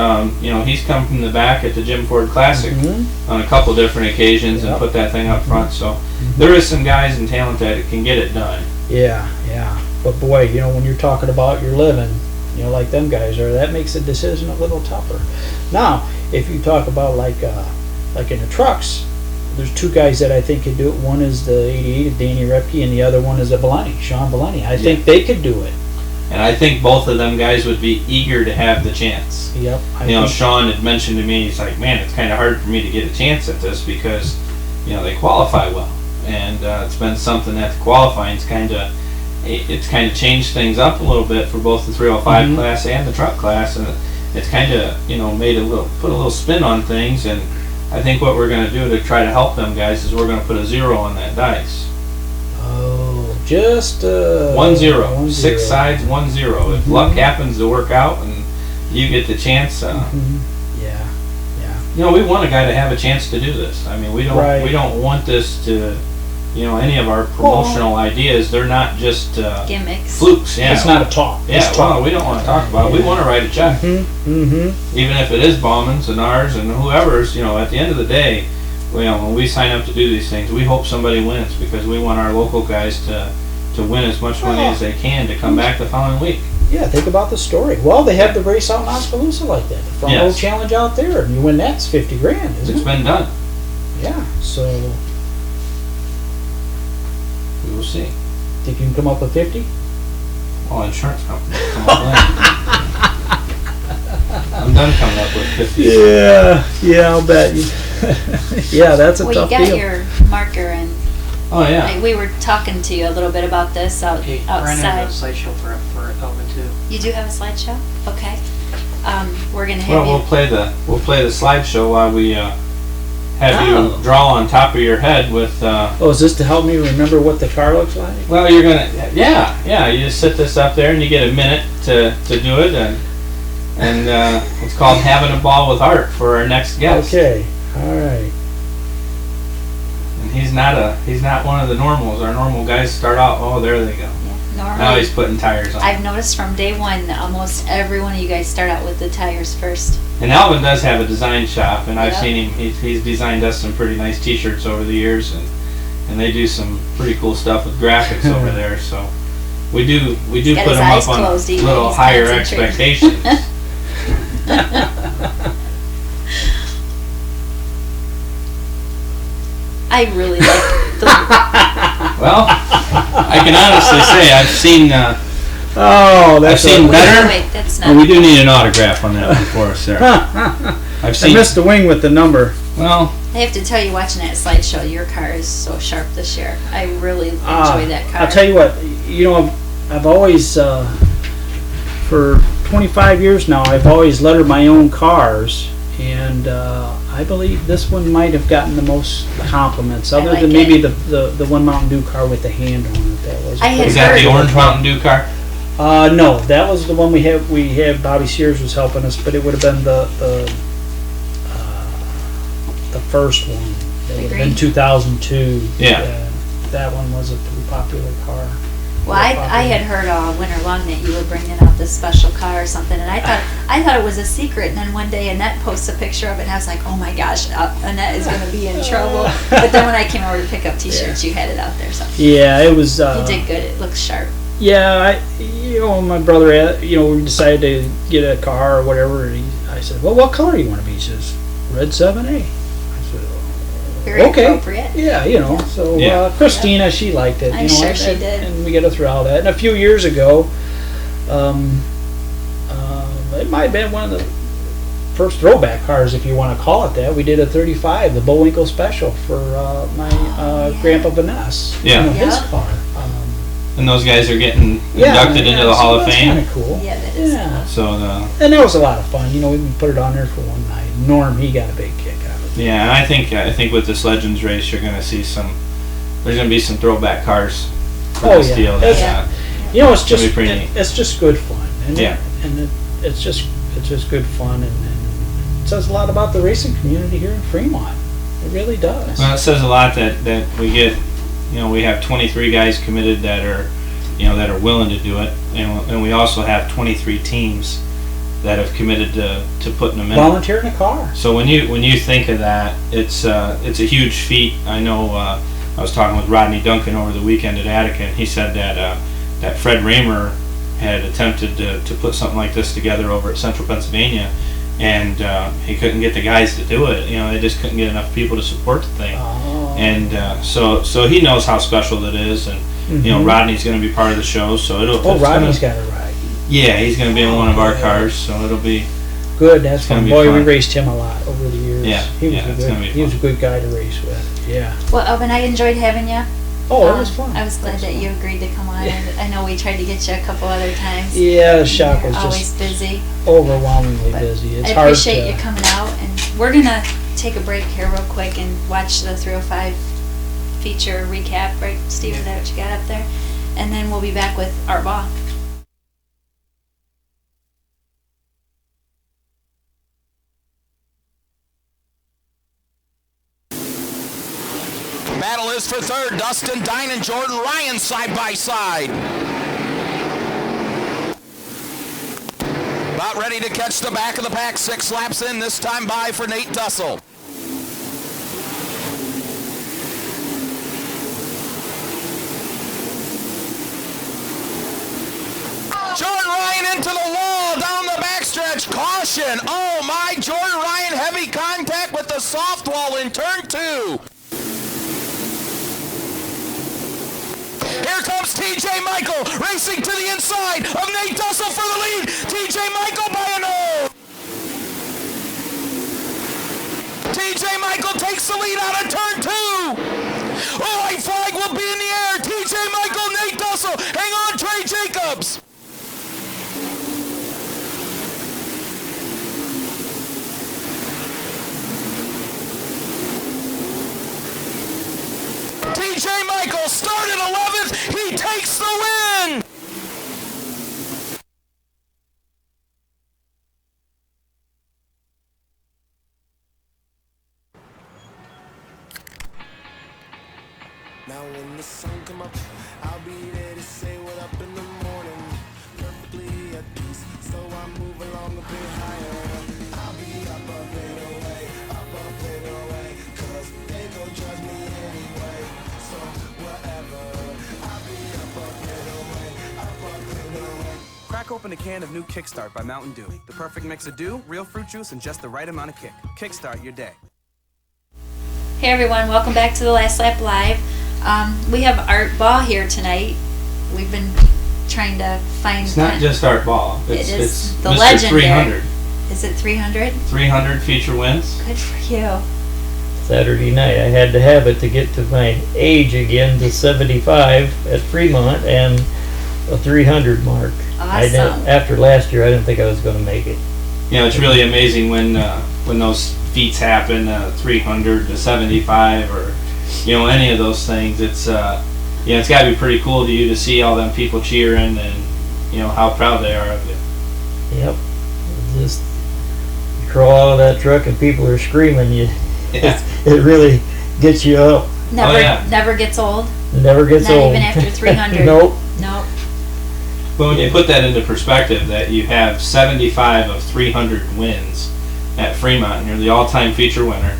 B: he's come from the back at the Jim Ford Classic
E: Mhm.
B: on a couple different occasions and
E: Yep.
B: put that thing up front. So there is some guys in talent that can get it done.
E: Yeah. But boy, when you're talking about your living, like them guys are, that makes the decision a little tougher. Now, if you talk about like in the trucks, there's two guys that I think could do it. One is the 88 of Danny Repke, and the other one is a Sean Bellini. I think they could do it.
B: And I think both of them guys would be eager to have the chance.
E: Yep.
B: Sean had mentioned to me, he's like, man, it's kind of hard for me to get a chance at this because, they qualify well. And it's been something that the qualifying's it's kind of changed things up a little bit for both the 305
E: Mhm.
B: class and the truck class. And it's kind of, put a little spin on things. And I think what we're going to do to try to help them guys is we're going to put a 0 on that dice.
E: Oh, just
B: 1-0. 6 sides, 1-0. If
E: Mhm.
B: luck happens to work out and you get the chance,
E: Mhm. Yeah.
B: we want a guy to have a chance to do this. I mean, we don't want this to, any of our promotional ideas. They're not just
A: Gimmicks.
B: flukes. Yeah,
E: It's not a talk.
B: Yeah,
E: It's talk.
B: well, we don't want to talk about it. We want to write a check,
E: Mm-hmm.
B: even if it is Bauman's and ours and whoever's. At the end of the day, when we sign up to do these things, we hope somebody wins because we want our local guys to win as much money as they can to come back the following week.
E: Yeah, think about the story. Well, they have the race out in Oskaloosa like that. The front row
B: Yes.
E: challenge out there, and you win that's 50 grand, isn't
B: It's
E: it?
B: been done.
E: Yeah. So,
B: We will see.
E: think you can come up with 50?
B: Oh, insurance company. Come on, Lynn. I'm done coming up with 50.
E: Yeah, I'll bet you. Yeah, that's a
A: Well, you
E: tough
A: got
E: deal.
A: your marker, and
B: Oh yeah.
A: we were talking to you a little bit about this
C: Hey, Brandon has
A: outside.
C: a slideshow for Elvin too.
A: You do have a slideshow? Okay. We're gonna have
B: Well,
A: you.
B: we'll play the slideshow while we have
E: Oh.
B: you draw on top of your head with.
E: Oh, is this to help me remember what the car looks like?
B: Well, you're gonna. Yeah. You just sit this up there and you get a minute to do it, and it's called having a ball with Art for our next guest.
E: Okay, all right.
B: And he's not one of the normals. Our normal guys start out. Oh, there they go. Now
A: Normally,
B: he's putting tires on.
A: I've noticed from day one, almost every one of you guys start out with the tires first.
B: And Alvin does have a design shop, and I've
A: Yeah.
B: seen him. He's designed us some pretty nice T-shirts over the years, and they do some pretty cool stuff with graphics over there. So we do
A: got
B: put
A: his
B: them
A: eyes
B: up on
A: closed, even
B: little
A: he's
B: higher
A: concentrating.
B: expectations.
A: I really like the.
B: Well, I can honestly say I've seen
E: Oh, that's
B: I've seen
E: a-
B: better.
A: Wait, that's not.
B: and we do need an autograph on that one for us there.
E: I
B: I've seen.
E: missed the wing with the number.
B: Well,
A: I have to tell you, watching that slideshow, your car is so sharp this year. I really enjoy that car.
E: I'll tell you what, I've always for 25 years now, I've always lettered my own cars, and I believe this one might have gotten the most compliments, other
A: like
E: than maybe
A: it.
E: the one Mountain Dew car with the hand on it. That was.
A: I had
B: Is that the
A: heard-
B: orange Mountain Dew car?
E: No, that was the one we had. We had Bobby Sears was helping us, but it would have been the first one. That would have been
A: green?
E: 2002.
B: Yeah.
E: That one was a pretty popular car.
A: Well, I had heard all winter long that you were bringing out this special car or something, and I thought it was a secret. And then one day Annette posts a picture of it, and I was like, oh my gosh, Annette is going to be in trouble. But then when I came over to pick up T-shirts, you had it out there, so
E: Yeah, it was.
A: you did good. It looks sharp.
E: Yeah, my brother, we decided to get a car or whatever, and I said, well, what color do you want to be? He says, red 7A. I said,
A: Very
E: okay.
A: appropriate.
E: Yeah, so
B: Yeah.
E: Christina, she liked it.
A: I'm sure she did.
E: And we got to throw all that. And a few years ago, it might have been one of the first throwback cars, if you want to call it that. We did a 35, the Bullwinkle Special for my Grandpa Vaness.
B: Yeah.
E: His
A: Yeah.
E: car.
B: And those guys are getting inducted into the Hall of
E: That's
B: Fame.
E: kind of cool.
A: Yeah, that is.
E: Yeah.
B: So
E: And that was a lot of fun. We put it on there for one night. Norm, he got a big kick out of it.
B: yeah, and I think with this Legends race, you're going to see there's going to be some throwback cars for
E: Oh,
B: this
E: yeah.
B: deal.
E: That's-
B: That,
E: It's
B: It'll
E: just
B: be pretty neat.
E: it's just good fun. And
B: Yeah.
E: It's just good fun, and it says a lot about the racing community here in Fremont. It really does.
B: well, it says a lot that we get. We have 23 guys committed that are willing to do it, and we also have 23 teams that have committed to putting them in.
E: Volunteer in a car.
B: So when you think of that, it's a huge feat. I know I was talking with Rodney Duncan over the weekend at Attica, and he said that Fred Raymer had attempted to put something like this together over at Central Pennsylvania, and he couldn't get the guys to do it. They just couldn't get enough people to support the thing.
E: Oh.
B: And so he knows how special it is, and Rodney's going to be part of the show, so
E: Oh, Rodney's got a ride.
B: Yeah, he's going to be in one of our cars, so it'll be.
E: Good. That's
B: It's gonna
E: fun.
B: be
E: Boy, we
B: fun.
E: raced him a lot over the years.
B: Yeah,
E: he was
B: yeah,
E: a
B: it's
E: good.
B: gonna be
E: He was a
B: fun.
E: good guy to race with. Yeah.
A: Well, Elvin, I enjoyed having you.
E: Oh, it was fun.
A: I was glad that you agreed to come on. I know we tried to get you a couple other times.
E: Yeah, the shop
A: You're
E: was
A: always
E: just
A: busy.
E: overwhelmingly
A: But
E: busy. It's
A: I
E: hard
A: appreciate
E: to.
A: you coming out, and we're gonna take a break here real quick and watch the 305 feature recap, right, Steve? Is that what you got up there? And then we'll be back with Art Ball.
D: Battle is for third. Dustin Dine and Jordan Ryan side by side. About ready to catch the back of the pack. 6 laps in, this time by for Nate Dussel. Jordan Ryan into the wall, down the backstretch. Caution. Oh my, Jordan Ryan heavy contact with the soft wall in turn 2. Here comes TJ Michael racing to the inside of Nate Dussel for the lead. TJ Michael by a nose. TJ Michael takes the lead out of turn 2. Oh, white flag will be in the air. TJ Michael, Nate Dussel. Hang on, Trey Jacobs. TJ Michael started 11th. He takes the win.
G: Now when the sun come up, I'll be there to say what up in the morning. Perfectly at peace, so I move along a bit higher. I'll be up a bit away, cause they gon' judge me anyway. So whatever, I'll be up a bit away.
H: Crack open a can of new Kickstart by Mountain Dew. The perfect mix of dew, real fruit juice, and just the right amount of kick. Kickstart your day.
A: Hey everyone, welcome back to the Last Lap Live. We have Art Ball here tonight. We've been trying to find.
B: It's not just Art Ball. It's
A: It is the
B: Mr.
A: legendary.
B: 300.
A: Is it 300?
B: 300 feature wins.
A: Good for you.
I: Saturday night. I had to have it to get to my age again to 75 at Fremont and a 300 mark. I didn't,
A: Awesome.
I: after last year, I didn't think I was going to make it.
B: You know, it's really amazing when those feats happen, 300 to 75, or any of those things. It's it's got to be pretty cool to you to see all them people cheering and how proud they are of you.
I: Yep. Just you crawl out of that truck and people are screaming.
B: Yeah.
I: It really gets you up.
A: Never,
B: yeah.
A: never gets old.
I: Never gets
A: Not
I: old.
A: even after 300.
I: Nope.
A: Nope.
B: But when you put that into perspective, that you have 75 of 300 wins at Fremont, and you're the all-time feature winner,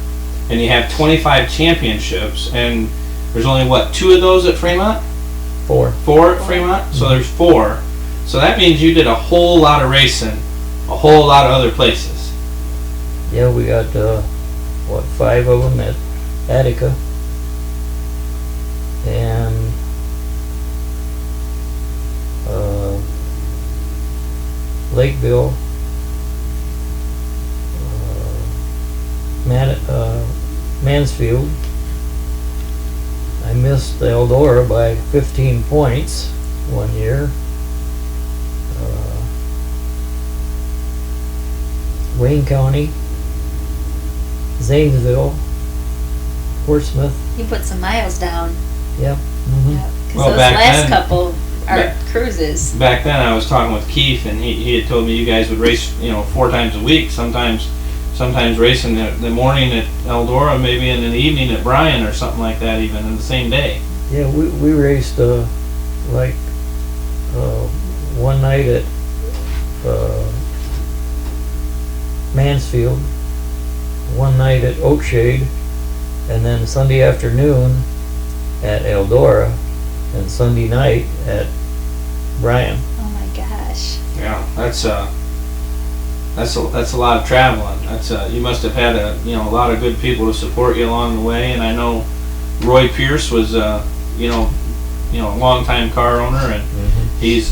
B: and you have 25 championships, and there's only, 2 of those at Fremont?
I: 4.
B: 4 at Fremont? So there's 4. So that means you did a whole lot of racing, a whole lot of other places.
I: Yeah, we got 5 of them at Attica, and Lakeville, Mansfield. I missed Eldora by 15 points one year. Wayne County, Zanesville, Portsmouth.
A: You put some miles down.
I: Yep.
A: Because
B: Well,
A: those
B: back
A: last
B: then-
A: couple are
B: back-
A: cruises.
B: Back then I was talking with Keith, and he had told me you guys would race 4 times a week, sometimes racing the morning at Eldora, maybe in the evening at Bryan or something like that, even in the same day.
I: Yeah, we raced one night at Mansfield, one night at Oakshade, and then Sunday afternoon at Eldora, and Sunday night at Bryan.
A: Oh my gosh.
B: Yeah, that's a lot of traveling. You must have had a lot of good people to support you along the way, and I know Roy Pierce was a longtime car owner, and he's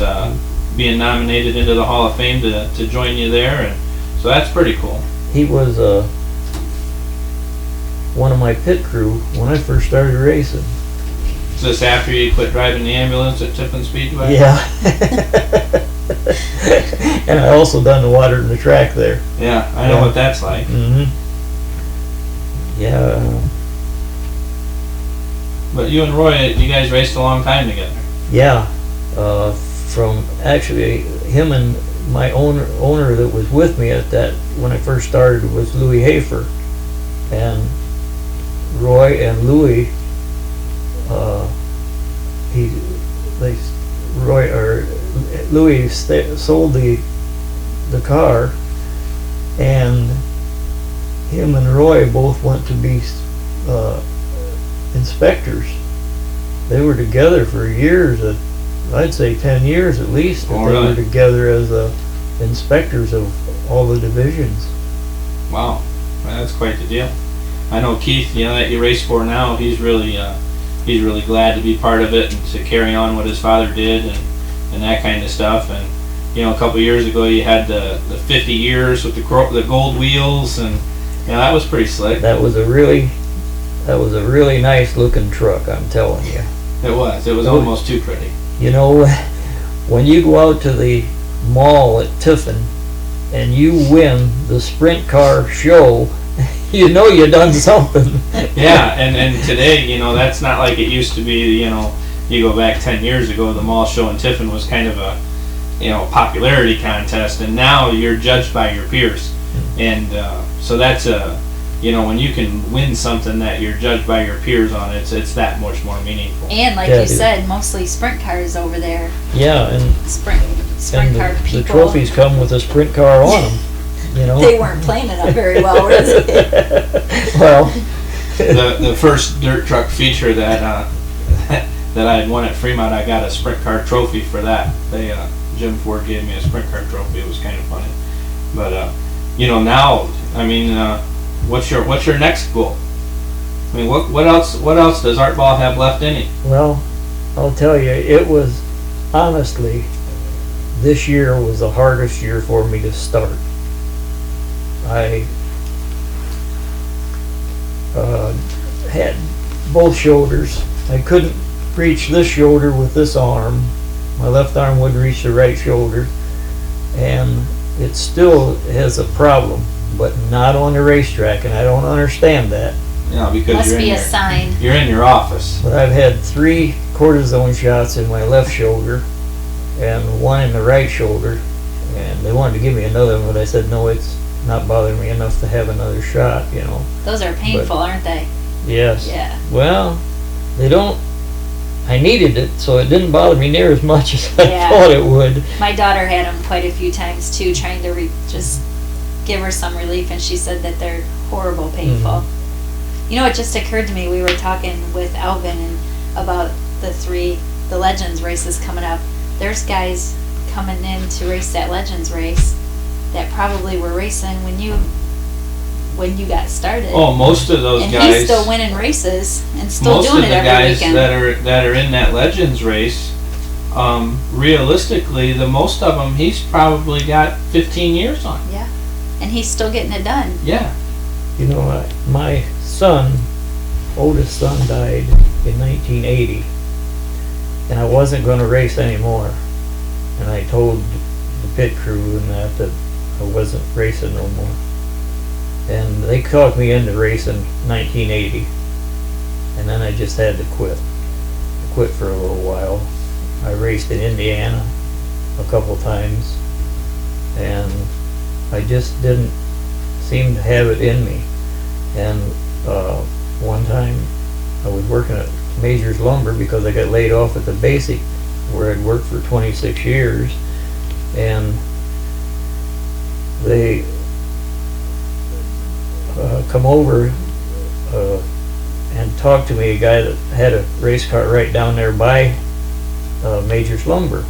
B: being nominated into the Hall of Fame to join you there, and so that's pretty cool.
I: He was one of my pit crew when I first started racing.
B: Is this after you quit driving the ambulance at Tiffin Speedway?
I: Yeah. And I also done the water in the track there.
B: Yeah, I know what that's like.
I: Yeah.
B: But you and Roy, you guys raced a long time together.
I: Yeah. From actually him and my owner that was with me at that when I first started was Louis Hafer, and Roy and Louis. Louis sold the car, and him and Roy both went to be inspectors. They were together for years, I'd say 10 years at least.
B: Oh,
I: They
B: really?
I: were together as inspectors of all the divisions.
B: Wow, that's quite the deal. I know Keith, that you race for now, he's really glad to be part of it and to carry on what his father did and that kind of stuff. And a couple years ago you had the 50 years with the gold wheels, and that was pretty slick.
I: That was a really nice looking truck, I'm telling you.
B: It was almost too pretty.
I: When you go out to the mall at Tiffin and you win the sprint car show, you done something.
B: Yeah, and today, that's not like it used to be. You go back 10 years ago, the mall show in Tiffin was kind of a popularity contest, and now you're judged by your peers, and so that's when you can win something that you're judged by your peers on, it's that much more meaningful.
A: And like
I: Yeah,
A: you
I: dude.
A: said, mostly sprint cars over there.
I: Yeah, and
A: Sprint car people.
I: the trophies come with a sprint car on them.
A: They weren't playing it up very well, were they?
I: Well,
B: the first dirt truck feature that that I had won at Fremont, I got a sprint car trophy for that. Jim Ford gave me a sprint car trophy. It was kind of funny. But now, I mean, what's your next goal? I mean, what else does Art Ball have left in it?
I: well, I'll tell you, it was honestly, this year was the hardest year for me to start. I had both shoulders. I couldn't reach this shoulder with this arm, My left arm wouldn't reach the right shoulder, and it still has a problem, but not on the racetrack, and I don't understand that.
B: You know, because
A: Must
B: you're in
A: be a
B: your,
A: sign.
B: you're in your office.
I: But I've had 3 cortisone shots in my left shoulder and 1 in the right shoulder, and they wanted to give me another one, but I said, no, it's not bothering me enough to have another shot, you know.
A: Those are painful, aren't they?
I: Yes.
A: Yeah.
I: Well, they don't, I needed it, so it didn't bother me near as much as I
A: Yeah.
I: thought it would.
A: My daughter had them quite a few times too, trying to just give her some relief, and she said that they're horrible, painful. You know, it just occurred to me, we were talking with Alvin and about the Legends races coming up. There's guys coming in to race that Legends race that probably were racing when you got started.
B: Oh, most of those
A: and
B: guys.
A: he's still winning races and still
B: Most
A: doing
B: of
A: it
B: the
A: every
B: guys
A: weekend.
B: that are in that Legends race, realistically, the most of them, he's probably got 15 years on.
A: Yeah, and he's still getting it done.
B: Yeah.
I: You know, my son, oldest son, died in 1980, and I wasn't going to race anymore. And I told the pit crew and that I wasn't racing no more. And they talked me into racing 1980, and then I just had to quit. I quit for a little while. I raced in Indiana a couple times, and I just didn't seem to have it in me. And one time I was working at Major's Lumber because I got laid off at the Basic where I'd worked for 26 years, and they come over and talked to me, a guy that had a race car right down there by Major's Lumber,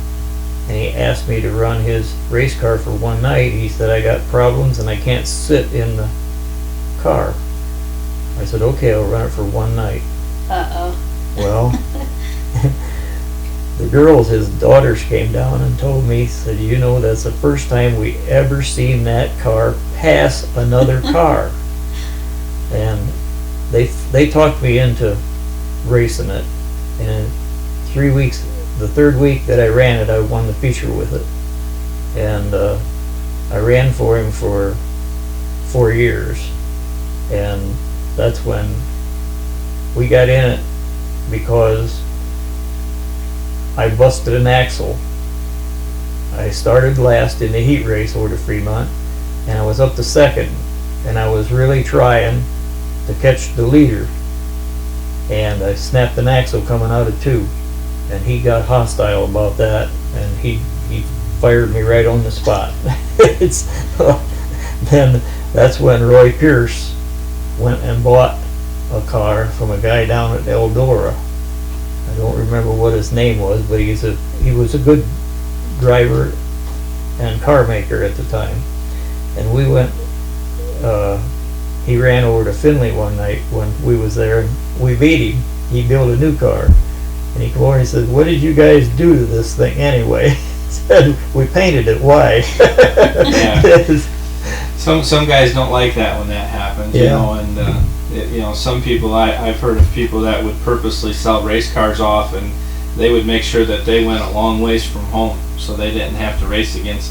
I: and he asked me to run his race car for one night. He said, I got problems and I can't sit in the car. I said, okay, I'll run it for one night.
A: Uh-oh.
I: Well, the girls, his daughters, came down and told me, said, you know, that's the first time we ever seen that car pass another car. And they talked me into racing it. And in 3 weeks, the third week that I ran it, I won the feature with it. And I ran for him for 4 years. And that's when we got in it because I busted an axle. I started last in the heat race over to Fremont, and I was up to second, and I was really trying to catch the leader, and I snapped an axle coming out of 2, and he got hostile about that, and he fired me right on the spot. Then that's when Roy Pierce went and bought a car from a guy down at Eldora. I don't remember what his name was, but he was a good driver and car maker at the time. And we went, he ran over to Finley one night when we was there, and we beat him. He built a new car. And he came over and he said, what did you guys do to this thing anyway? He said, we painted it white.
B: Yeah. Some guys don't like that when that happens, you know, and you know, some people, I've heard of people that would purposely sell race cars off, and they would make sure that they went a long ways from home so they didn't have to race against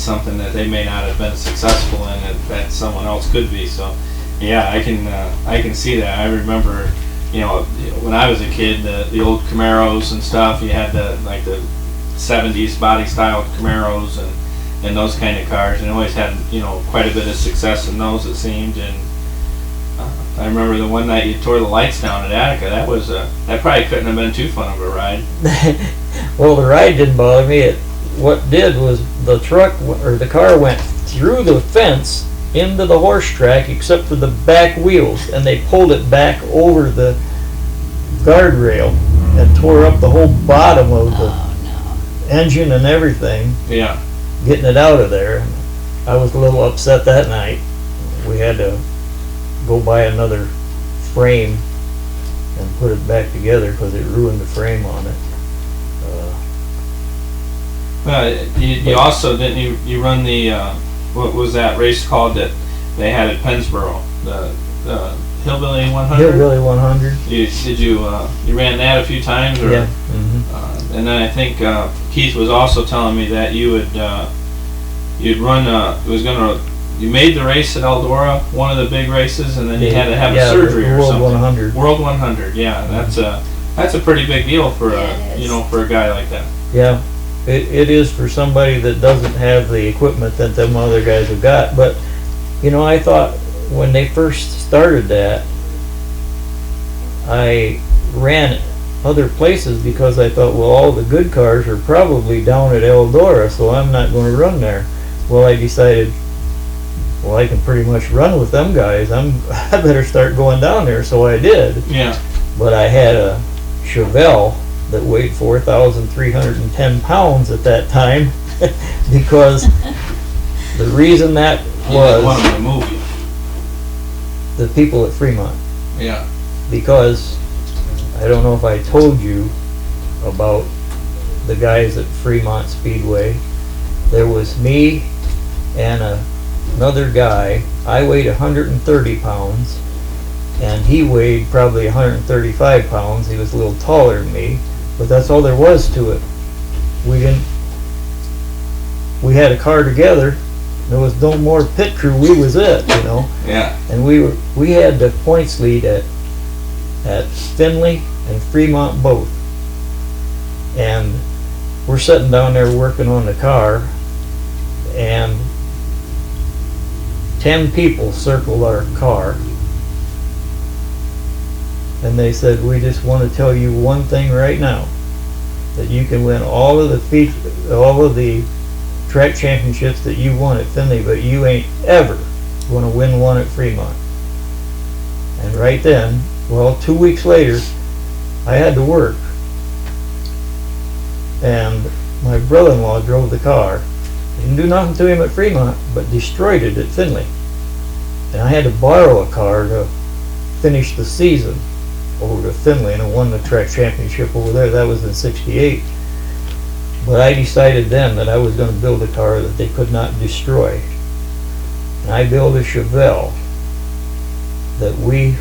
B: something that they may not have been successful in that someone else could be. So yeah, I can see that. I remember, you know, when I was a kid, the old Camaros and stuff, you had the 70s body style Camaros and those kind of cars, and always had, you know, quite a bit of success in those, it seemed. And I remember the one night you tore the lights down at Attica. That probably couldn't have been too fun of a ride.
I: Well, the ride didn't bother me. What did was the car went through the fence into the horse track except for the back wheels, and they pulled it back over the guardrail and tore up the whole bottom of the engine and everything.
B: Yeah.
I: Getting it out of there. I was a little upset that night. We had to go buy another frame and put it back together because it ruined the frame on it.
B: Well, you also, didn't you run the, what was that race called that they had at Pennsboro? The Hillbilly 100.
I: Hillbilly 100.
B: Did you ran that a few times? Or,
I: Yeah. Mm-hmm.
B: And then I think Keith was also telling me that you would you'd run. You made the race at Eldora, one of the big races, and then you had to have a surgery or
I: World
B: something.
I: 100.
B: World 100. Yeah, that's a pretty big deal for
A: Yeah, it is.
B: for a guy like that.
I: Yeah, it is for somebody that doesn't have the equipment that them other guys have got. But, I thought when they first started that, I ran other places because I thought, well, all the good cars are probably down at Eldora, so I'm not going to run there. Well, I decided, well, I can pretty much run with them guys. I better start going down there, so I did.
B: Yeah.
I: But I had a Chevelle that weighed 4,310 pounds at that time because the reason that
B: You didn't want
I: was
B: him to move you.
I: the people at Fremont.
B: Yeah.
I: Because I don't know if I told you about the guys at Fremont Speedway. There was me and another guy. I weighed 130 pounds and he weighed probably 135 pounds. He was a little taller than me, but that's all there was to it. We had a car together. There was no more pit crew. We was it,
B: Yeah.
I: And we had the points lead at Findlay and Fremont both. And we're sitting down there working on the car, and 10 people circled our car. And they said, we just want to tell you one thing right now, that you can win all of the track championships that you won at Findlay, but you ain't ever going to win one at Fremont. And right then, 2 weeks later, I had to work. And my brother-in-law drove the car. Didn't do nothing to him at Fremont, but destroyed it at Findlay. And I had to borrow a car to finish the season over to Findlay, and I won the track championship over there. That was in '68. But I decided then that I was going to build a car that they could not destroy. And I built a Chevelle that we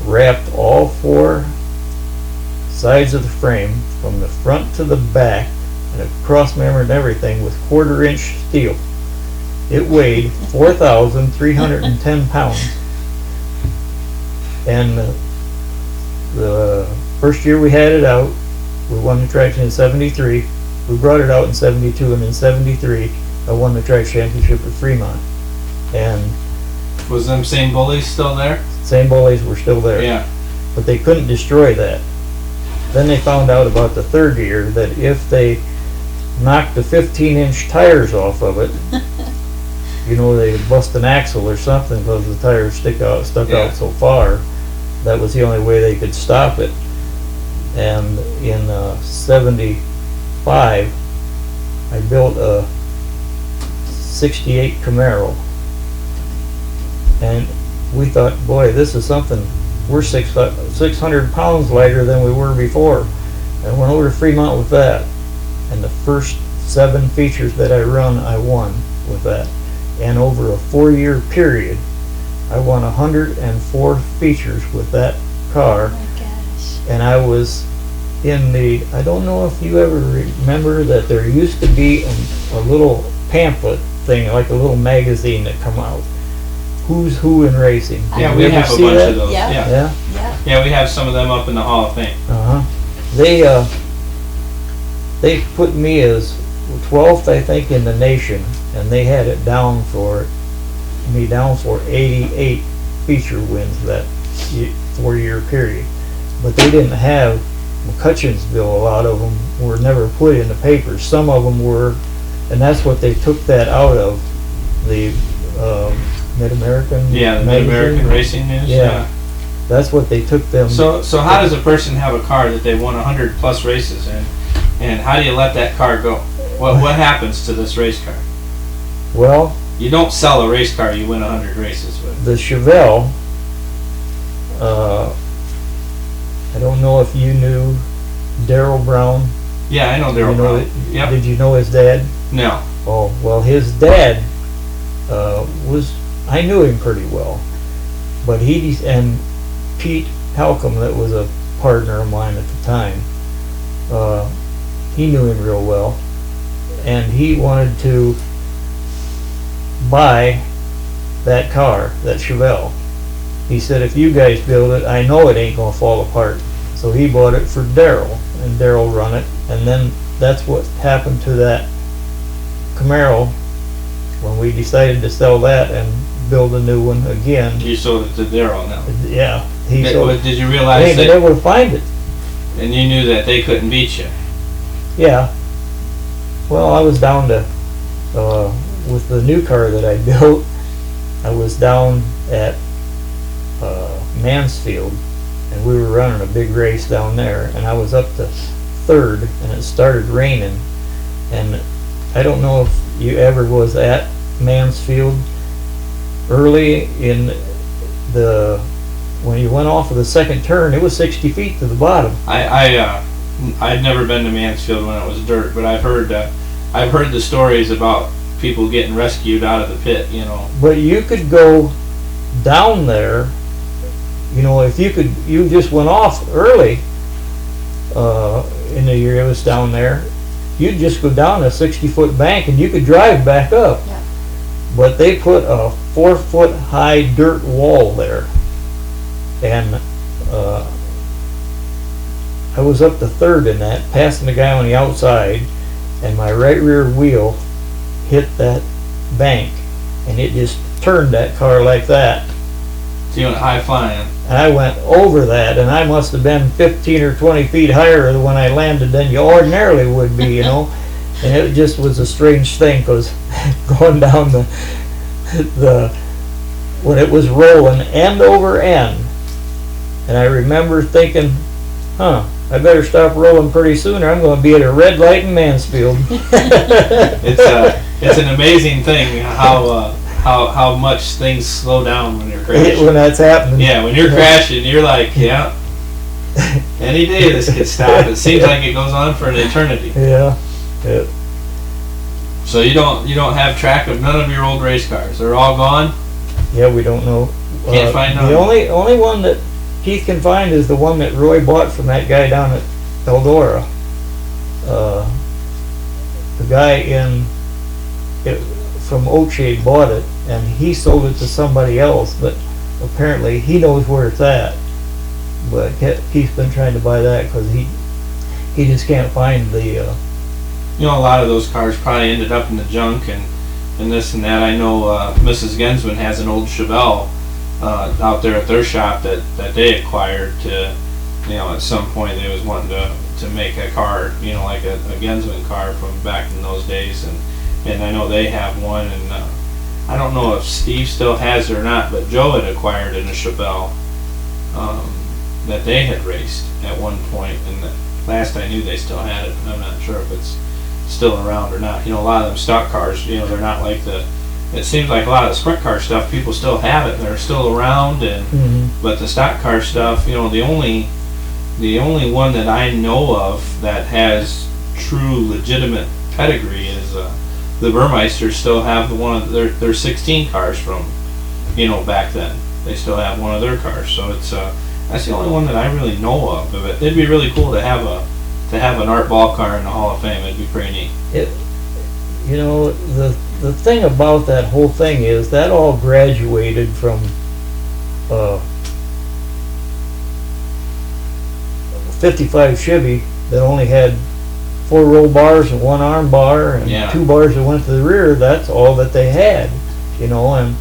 I: wrapped all 4 sides of the frame from the front to the back and a cross member and everything with 1/4-inch steel. It weighed 4,310 pounds. And the first year we had it out, we won the track in '73. We brought it out in '72, and in '73 I won the track championship at Fremont. And
B: Was them same bullies still there?
I: same bullies were still there.
B: Yeah.
I: But they couldn't destroy that. Then they found out about the third year that if they knocked the 15-inch tires off of it, they bust an axle or something because the tires stuck out so far. That was the only way they could stop it. And in '75, I built a '68 Camaro. And we thought, boy, this is something. We're 600 pounds lighter than we were before. And went over to Fremont with that. And the first 7 features that I run, I won with that. And over a 4-year period, I won 104 features with that car.
A: Oh my gosh.
I: And I was I don't know if you ever remember that there used to be a little pamphlet thing, like a little magazine that come out. Who's Who in Racing. Did
B: Yeah,
I: you
B: we
I: ever
B: have a
I: see
B: bunch
I: that?
B: of those.
A: Yeah.
B: Yeah.
I: Yeah?
A: Yeah.
B: We have some of them up in the Hall of Fame.
I: They put me as 12th, I think, in the nation, and they had it down for 88 feature wins that 4-year period. But they didn't have McCutcheonsville. A lot of them were never put in the papers. Some of them were, and that's what they took that out of, the Mid-American.
B: Yeah, the
I: magazine.
B: Mid-American Racing News.
I: Yeah. That's what they took them.
B: So how does a person have a car that they won 100+ races in, and how do you let that car go? What happens to this race car?
I: Well,
B: You don't sell a race car you win 100 races with.
I: the Chevelle, I don't know if you knew Darrell Brown.
B: Yeah, I know Darrell
I: You know
B: Brown. Yep.
I: Did you know his dad?
B: No.
I: Oh, well, his dad I knew him pretty well. but and Pete Halcomb, that was a partner of mine at the time, he knew him real well, and he wanted to buy that car, that Chevelle. He said, if you guys build it, I know it ain't gonna fall apart. So he bought it for Daryl, and Daryl run it, and then that's what happened to that Camaro when we decided to sell that and build a new one again.
B: You sold it to Daryl now.
I: Yeah,
B: Did you
I: I
B: realize
I: ain't been
B: that?
I: able to find it.
B: And you knew that they couldn't beat you.
I: Yeah. Well, I was down to, with the new car that I built, I was down at Mansfield, and we were running a big race down there, and I was up to third, and it started raining, and I don't know if you ever was at Mansfield early in when you went off of the second turn, it was 60 feet to the bottom.
B: I'd never been to Mansfield when it was dirt, but I've heard the stories about people getting rescued out of the pit, you know.
I: But you could go down there, you know, if you just went off early in the year it was down there, you'd just go down a 60-foot bank and you could drive back up.
A: Yeah.
I: But they put a 4-foot high dirt wall there, and I was up to third in that, passing the guy on the outside, and my right rear wheel hit that bank, and it just turned that car like that.
B: So you went high flying.
I: And I went over that, and I must have been 15 or 20 feet higher when I landed than you ordinarily would be, you know. And it just was a strange thing, because going down when it was rolling end over end, and I remember thinking, I better stop rolling pretty soon or I'm going to be at a red light in Mansfield.
B: It's an amazing thing how much things slow down when you're crashing.
I: When that's happening.
B: Yeah, when you're crashing, you're like, yeah, any day this could stop. It seems like it goes on for an eternity.
I: Yeah.
B: So you don't have track of none of your old race cars. They're all gone.
I: Yeah, we don't know.
B: Can't find none.
I: The only one that Keith can find is the one that Roy bought from that guy down at Eldora. The guy from Oakshade bought it, and he sold it to somebody else, but apparently he knows where it's at. But Keith's been trying to buy that because he just can't find the.
B: You know, a lot of those cars probably ended up in the junk and this and that. I know Mrs. Gensman has an old Chevelle out there at their shop that they acquired to, you know, at some point they was wanting to make a car, you know, like a Gensman car from back in those days, and I know they have one, and I don't know if Steve still has it or not, but Joe had acquired in a Chevelle that they had raced at one point, and last I knew they still had it, and I'm not sure if it's still around or not. You know, a lot of them stock cars, you know, they're not like it seems like a lot of the sprint car stuff, people still have it, and they're still around, and but the stock car stuff, you know, the only one that I know of that has true legitimate pedigree is the Burmeisters still have one of their 16 cars from, you know, back then. They still have one of their cars, so it's that's the only one that I really know of. But it'd be really cool to have an Art Ball car in the Hall of Fame. It'd be pretty neat.
I: You know, the thing about that whole thing is that all graduated from 55 Chevy that only had 4 roll bars and 1 arm bar and 2 bars that went to the rear. That's all that they had, you know, and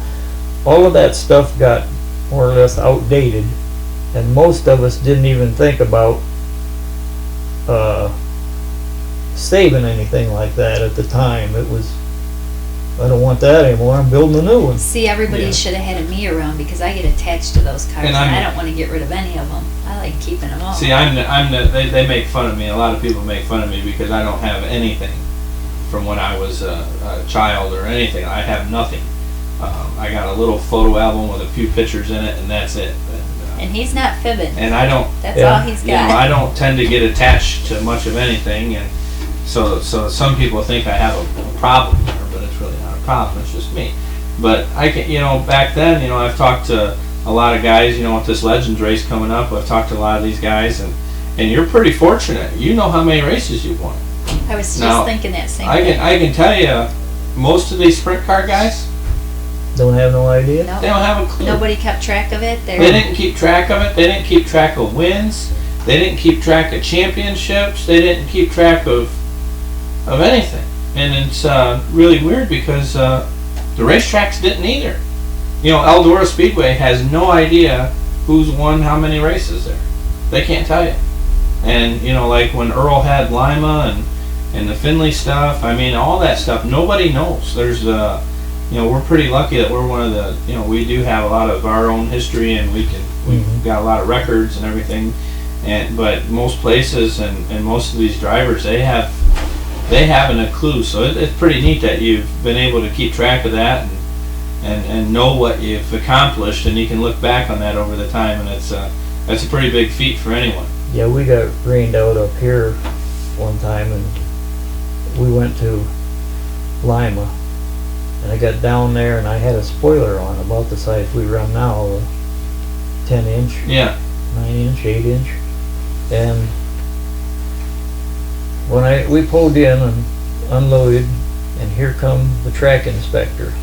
I: all of that stuff got more or less outdated, and most of us didn't even think about saving anything like that at the time. It was, I don't want that anymore, I'm building a new one.
A: See, everybody should have had me around because I get attached to those cars and I don't want to get rid of any of them. I like keeping them all.
B: See, they make fun of me. A lot of people make fun of me because I don't have anything from when I was a child or anything. I have nothing. I got a little photo album with a few pictures in it, and that's it.
A: And he's not fibbing.
B: And I don't.
A: That's all he's got.
B: You know, I don't tend to get attached to much of anything, and so some people think I have a problem there, but it's really not a problem. It's just me. But I can, you know, back then, you know, I've talked to a lot of guys, you know, with this Legends race coming up, I've talked to a lot of these guys, and you're pretty fortunate. You know how many races you've won.
A: I was just
B: Now,
A: thinking that same
B: I
A: thing.
B: can tell you, most of these sprint car guys,
I: Don't have no idea?
A: No,
B: they don't have a clue.
A: nobody kept track of it.
B: They didn't keep track of it. They didn't keep track of wins. They didn't keep track of championships. They didn't keep track of anything. And it's really weird because the racetracks didn't either. You know, Eldora Speedway has no idea who's won how many races there. They can't tell you. And, you know, like when Earl had Lima and the Finley stuff, I mean, all that stuff, nobody knows. There's, you know, we're pretty lucky that we're one of the, you know, we do have a lot of our own history, and we've got a lot of records and everything. But most places and most of these drivers, they haven't a clue. So it's pretty neat that you've been able to keep track of that and know what you've accomplished, and you can look back on that over the time, and that's a pretty big feat for anyone.
I: Yeah, we got rained out up here one time, and we went to Lima, and I got down there, and I had a spoiler on about the size we run now, a 10-inch,
B: Yeah.
I: 9-inch, 8-inch, and when we pulled in and unloaded, and here come the track inspector.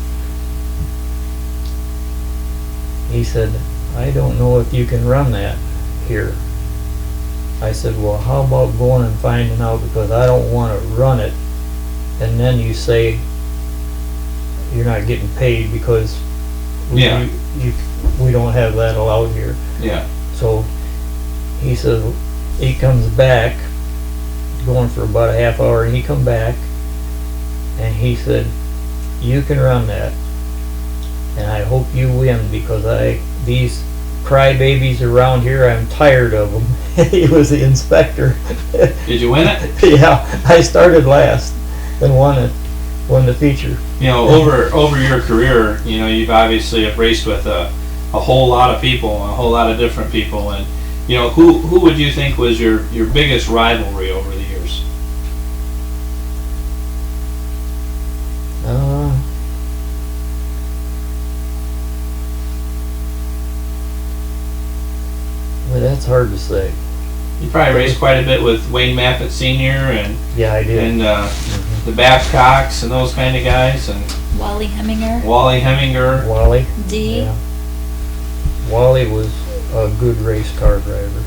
I: He said, "I don't know if you can run that here." I said, "Well, how about going and finding out, because I don't want to run it and then you say you're not getting paid because we don't have that allowed here."
B: Yeah.
I: So he says, he comes back, going for about a half hour, and he come back and he said, "You can run that, and I hope you win, because these crybabies around here, I'm tired of them." He was the inspector.
B: Did you win it?
I: Yeah, I started last and won the feature.
B: You know, over your career, you know, you've obviously have raced with a whole lot of people, a whole lot of different people, and you know, who would you think was your biggest rivalry over the years?
I: Well, that's hard to say.
B: You probably raced quite a bit with Wayne Maffett Sr. and
I: Yeah, I did.
B: and the Babcocks and those kind of guys, and
A: Wally Heminger,
B: Wally Heminger.
I: Wally.
A: D.
I: Yeah. Wally was a good race car driver.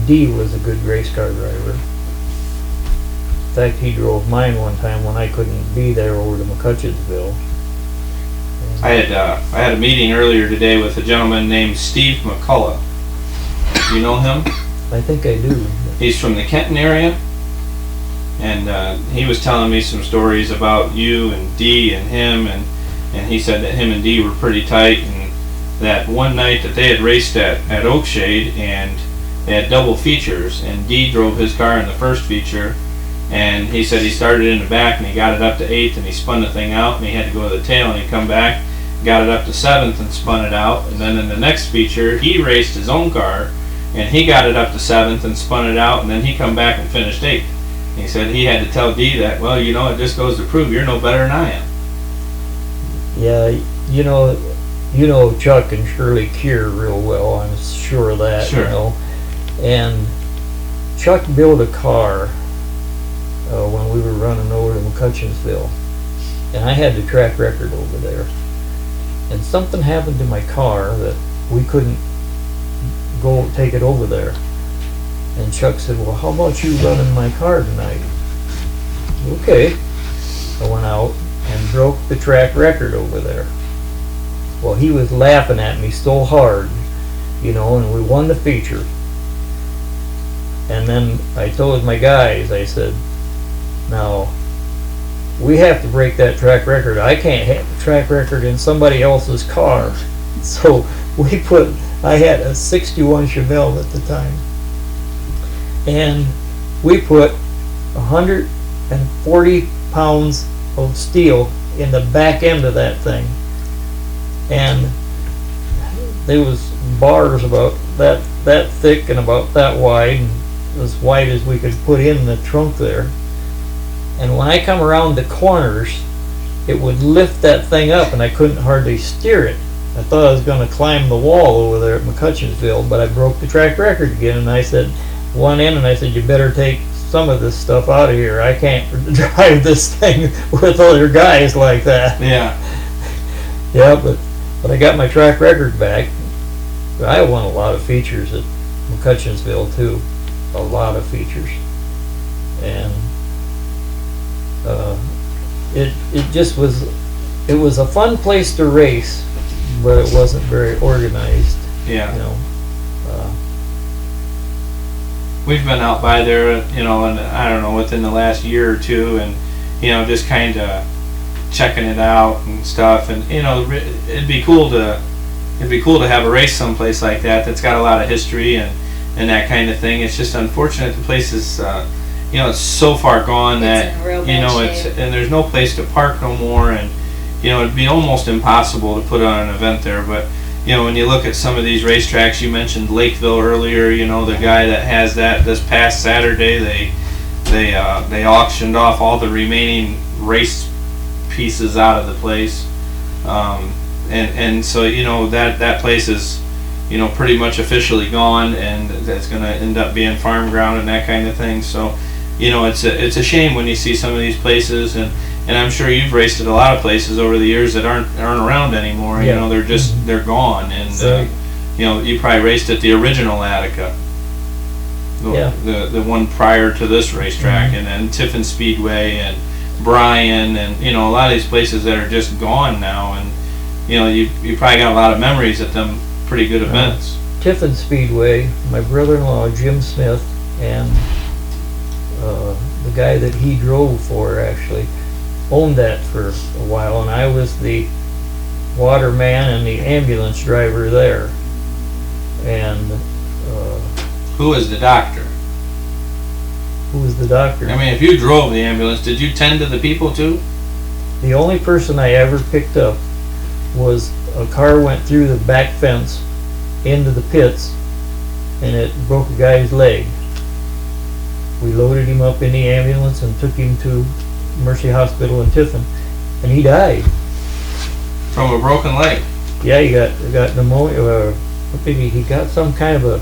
I: D was a good race car driver. In fact, he drove mine one time when I couldn't be there over to McCutcheonsville.
B: I had a meeting earlier today with a gentleman named Steve McCullough. You know him?
I: I think I do.
B: He's from the Kenton area, and he was telling me some stories about you and Dee and him, and he said that him and Dee were pretty tight, and that one night that they had raced at Oakshade, and they had double features, and Dee drove his car in the first feature, and he said he started in the back and he got it up to 8th, and he spun the thing out, and he had to go to the tail, and he come back, got it up to 7th and spun it out, and then in the next feature he raced his own car, and he got it up to 7th and spun it out, and then he come back and finished 8th. He said he had to tell Dee that, well, you know, it just goes to prove you're no better than I am.
I: Yeah, you know Chuck and Shirley Keir real well. I'm sure of that.
B: Sure.
I: You know, and Chuck built a car when we were running over to McCutcheonsville, and I had the track record over there. And something happened to my car that we couldn't go take it over there. And Chuck said, "Well, how about you running my car tonight?" Okay. I went out and broke the track record over there. Well, he was laughing at me so hard, you know, and we won the feature. And then I told my guys, I said, "Now, we have to break that track record. I can't have a track record in somebody else's car." So I had a 61 Chevelle at the time, and we put 140 pounds of steel in the back end of that thing, and there was bars about that thick and about that wide, and as wide as we could put in the trunk there. And when I come around the corners, it would lift that thing up, and I couldn't hardly steer it. I thought I was going to climb the wall over there at McCutcheonsville, but I broke the track record again, and I said, one in, and I said, you better take some of this stuff out of here. I can't drive this thing with other guys like that.
B: Yeah.
I: Yeah, but I got my track record back. I won a lot of features at McCutcheonsville too, a lot of features, and it just was, it was a fun place to race, but it wasn't very organized.
B: Yeah.
I: You know.
B: We've been out by there, you know, and I don't know, within the last year or two, and you know, just kind of checking it out and stuff, and you know, it'd be cool to have a race someplace like that that's got a lot of history and that kind of thing. It's just unfortunate the place is, you know, it's so far gone that
A: in real
B: you know
A: bad
B: it's,
A: shape.
B: and there's no place to park no more, and you know, it'd be almost impossible to put on an event there. But you know, when you look at some of these racetracks, you mentioned Lakeville earlier. You know, the guy that has that this past Saturday, they auctioned off all the remaining race pieces out of the place, and so you know that place is, you know, pretty much officially gone, and that's going to end up being farm ground and that kind of thing. So you know, it's a shame when you see some of these places, and I'm sure you've raced at a lot of places over the years that aren't around anymore.
I: Yeah.
B: You know, they're just they're gone, and
I: Right.
B: you know, you probably raced at the original Attica,
I: Yeah.
B: the one prior to this racetrack, and then Tiffin Speedway and Bryan, and you know, a lot of these places that are just gone now, and you know, you probably got a lot of memories at them pretty good events.
I: Tiffin Speedway, my brother-in-law Jim Smith and the guy that he drove for actually owned that for a while, and I was the waterman and the ambulance driver there. And
B: Who was the doctor?
I: who was the doctor?
B: I mean, if you drove the ambulance, did you tend to the people too?
I: The only person I ever picked up was a car went through the back fence into the pits, and it broke a guy's leg. We loaded him up in the ambulance and took him to Mercy Hospital in Tiffin, and he died.
B: From a broken leg?
I: Yeah, he got pneumonia. Maybe he got some kind of a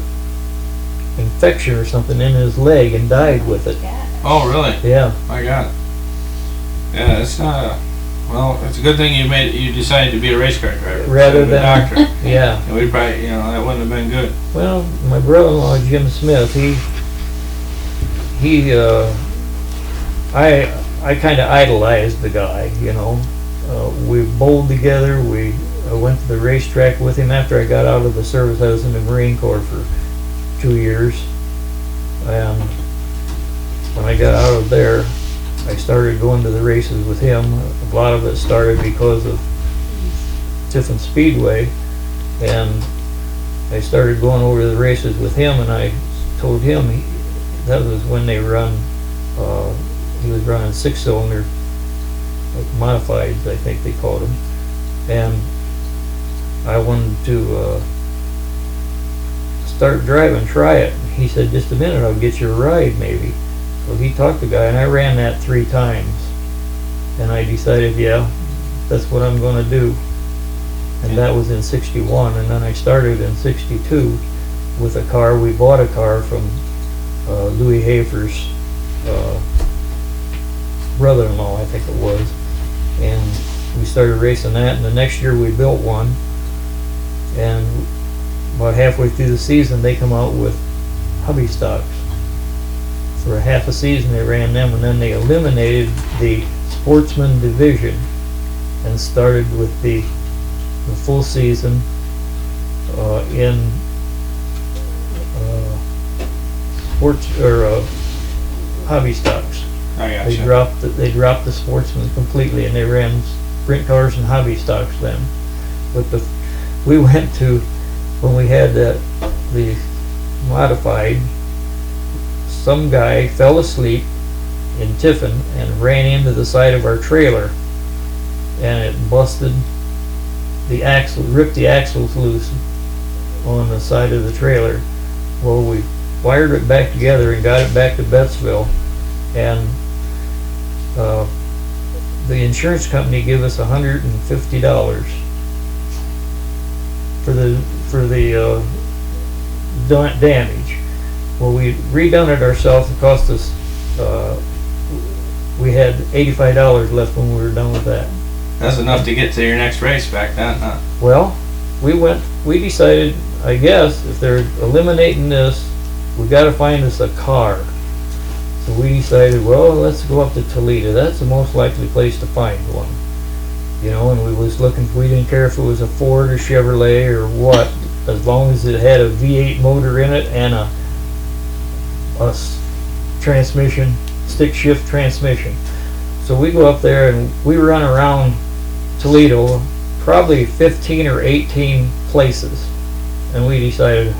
I: infection or something in his leg and died with it.
A: Yeah.
B: Oh, really?
I: Yeah.
B: My God. Yeah, it's not. Well, it's a good thing you decided to be a race car driver
I: Rather
B: instead of a
I: than-
B: doctor.
I: Yeah.
B: And we probably, you know, that wouldn't have been good.
I: Well, my brother-in-law Jim Smith, I kind of idolized the guy, you know. We bowled together. I went to the racetrack with him after I got out of the service. I was in the Marine Corps for 2 years, and when I got out of there, I started going to the races with him. A lot of it started because of Tiffin Speedway, and I started going over to the races with him, and I told him that was when they run, he was running 6-cylinder, like modifieds, I think they called them, and I wanted to start driving, try it. He said, just a minute, I'll get you a ride maybe. So he talked to the guy, and I ran that 3 times, and I decided, yeah, that's what I'm going to do. And that was in '61, and then I started in '62 with a car. We bought a car from Louis Hafer's brother-in-law, I think it was, and we started racing that, and the next year we built one, and about halfway through the season they come out with hubby stocks. For a half a season they ran them, and then they eliminated the sportsman division and started with the full season in sports or hobby stocks.
B: I got
I: They
B: you.
I: dropped the sportsmen completely, and they ran sprint cars and hobby stocks then. But we went to, when we had the modified, some guy fell asleep in Tiffin and ran into the side of our trailer, and it busted the axle, ripped the axles loose on the side of the trailer. Well, we wired it back together and got it back to Bettsville, and the insurance company give us $150 for the damage. Well, we redone it ourselves. It cost us, we had $85 left when we were done with that.
B: That's enough to get to your next race back then, huh?
I: Well, we decided, I guess, if they're eliminating this, we gotta find us a car. So we decided, well, let's go up to Toledo. That's the most likely place to find one. You know, and we was looking, we didn't care if it was a Ford or Chevrolet or what, as long as it had a V8 motor in it and a transmission, stick shift transmission. So we go up there and we run around Toledo, probably 15 or 18 places. And we decided,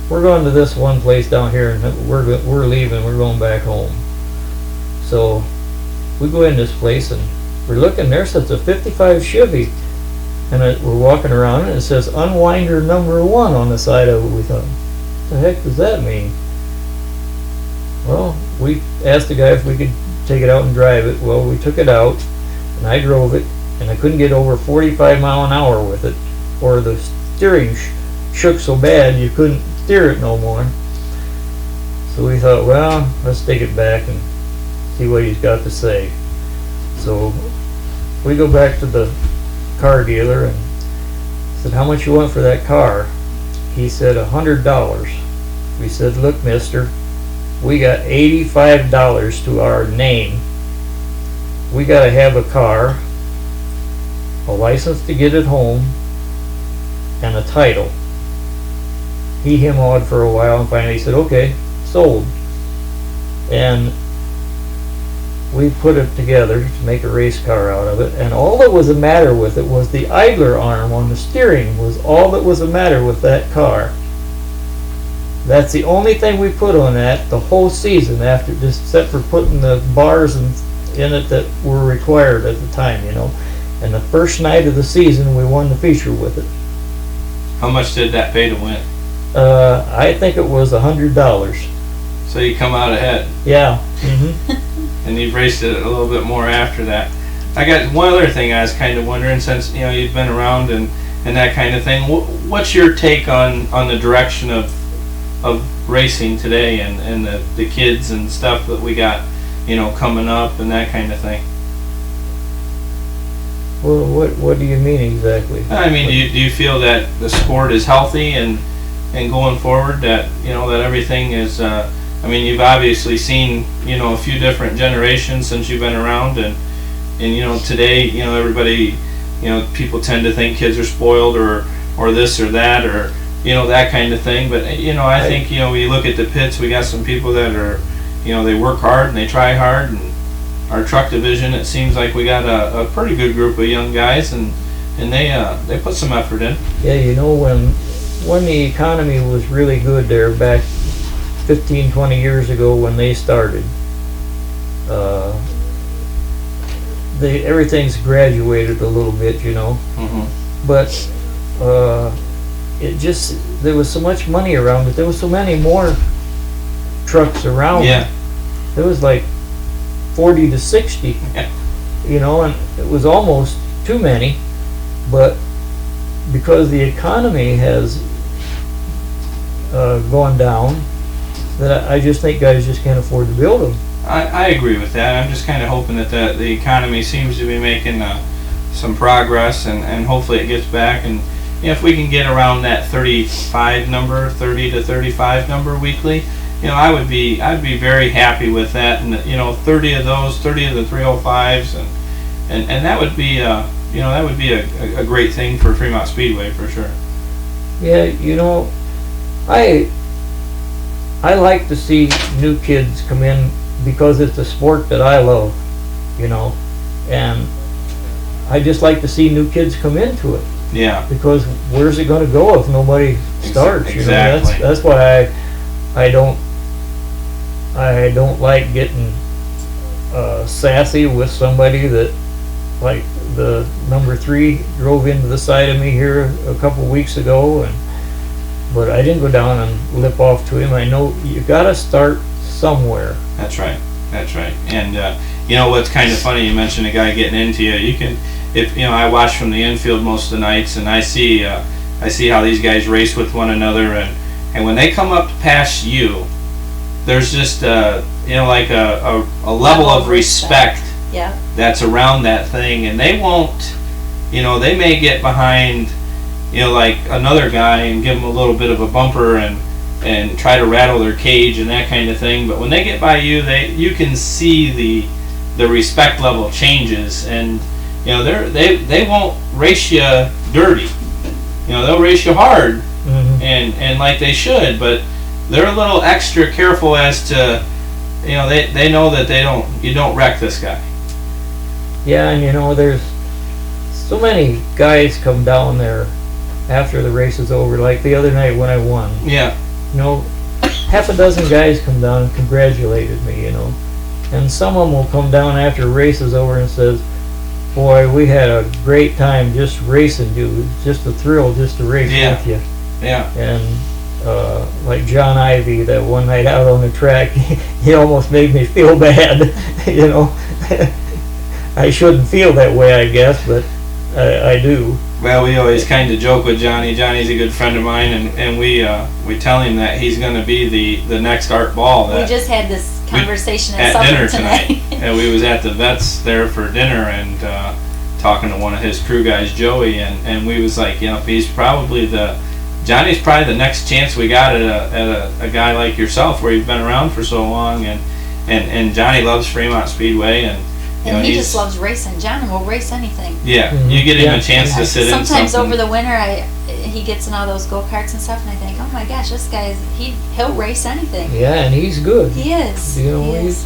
I: we're going to this one place down here and we're leaving, we're going back home. So we go in this place and we're looking there, so it's a 55 Chevy. And we're walking around and it says Unwinder #1 on the side of it. We thought, what the heck does that mean? Well, we asked the guy if we could take it out and drive it. Well, we took it out and I drove it and I couldn't get over 45 mile an hour with it, or the steering shook so bad you couldn't steer it no more. So we thought, well, let's take it back and see what he's got to say. So we go back to the car dealer and said, how much you want for that car? He said $100. We said, look, mister, we got $85 to our name. We got to have a car, a license to get it home, and a title. He hemawed for a while and finally said, okay, sold. And we put it together to make a race car out of it, and all that was the matter with it was the idler arm on the steering was all that was the matter with that car. That's the only thing we put on that the whole season, after, just except for putting the bars in it that were required at the time, you know. And the first night of the season we won the feature with it.
B: How much did that pay to win?
I: I think it was $100.
B: So you come out ahead.
I: Yeah.
B: And you've raced it a little bit more after that. I got one other thing I was kind of wondering, since you know you've been around and that kind of thing. What's your take on the direction of racing today and the kids and stuff that we got, you know, coming up and that kind of thing?
I: Well, what do you mean exactly?
B: I mean, do you feel that the sport is healthy and going forward, that you know that everything is? I mean, you've obviously seen, you know, a few different generations since you've been around, and you know, today, you know, everybody, you know, people tend to think kids are spoiled or this or that, or you know, that kind of thing. But you know, I think, you know, we look at the pits, we got some people that are, you know, they work hard and they try hard, and our truck division, it seems like we got a pretty good group of young guys, and they put some effort in.
I: Yeah, you know, when the economy was really good there back 15, 20 years ago when they started, everything's graduated a little bit, you know. But it just, there was so much money around it. There was so many more trucks around.
B: Yeah.
I: There was like 40 to 60, you know, and it was almost too many. But because the economy has gone down, that I just think guys just can't afford to build them.
B: I agree with that. I'm just kind of hoping that the economy seems to be making some progress, and hopefully it gets back. And you know, if we can get around that 35 number, 30 to 35 number weekly, you know, I'd be very happy with that. And you know, 30 of those, 30 of the 305s, and that would be you know, that would be a great thing for Fremont Speedway for sure.
I: Yeah, you know, I like to see new kids come in because it's a sport that I love, you know, and I just like to see new kids come into it.
B: Yeah.
I: Because where's it going to go if nobody starts?
B: Exactly.
I: You know, that's why I don't like getting sassy with somebody that, like the number 3 drove into the side of me here a couple weeks ago, but I didn't go down and lip off to him. I know you got to start somewhere.
B: That's right. That's right. And you know what's kind of funny, you mentioned a guy getting into you. You can, if you know, I watch from the infield most of the nights, and I see how these guys race with one another, and when they come up past you, there's just you know, like a level of respect
A: Yeah.
B: that's around that thing, and they won't, you know, they may get behind, you know, like another guy and give him a little bit of a bumper and try to rattle their cage and that kind of thing, but when they get by you, you can see the respect level changes, and you know, they won't race you dirty. You know, they'll race you hard, and like they should, but they're a little extra careful as to, you know, they know that you don't wreck this guy.
I: Yeah, and you know, there's so many guys come down there after the race is over. Like the other night when I won,
B: Yeah.
I: you know, half a dozen guys come down and congratulated me, you know. And some of them will come down after the race is over and says, "Boy, we had a great time just racing you. It's just a thrill just to race
B: Yeah.
I: with you."
B: Yeah.
I: And like John Ivy, that one night out on the track, he almost made me feel bad, you know. I shouldn't feel that way, I guess, but I do.
B: Well, we always kind of joke with Johnny. Johnny's a good friend of mine, and we tell him that he's going to be the next Art Ball.
A: We just had this conversation
B: at
A: at
B: dinner
A: supper
B: tonight,
A: tonight.
B: and we was at the Vets there for dinner, and talking to one of his crew guys, Joey, and we was like, you know, Johnny's probably the next chance we got at a guy like yourself, where you've been around for so long, and Johnny loves Fremont Speedway, and you know,
A: And he
B: he's
A: just loves racing. John will race anything.
B: yeah. You get him
I: Yeah.
B: a chance to sit in
A: Sometimes
B: something.
A: over the winter, he gets in all those go-karts and stuff, and I think, oh my gosh, this guy's he'll race anything.
I: Yeah, and he's good.
A: He is.
I: You know,
A: He is.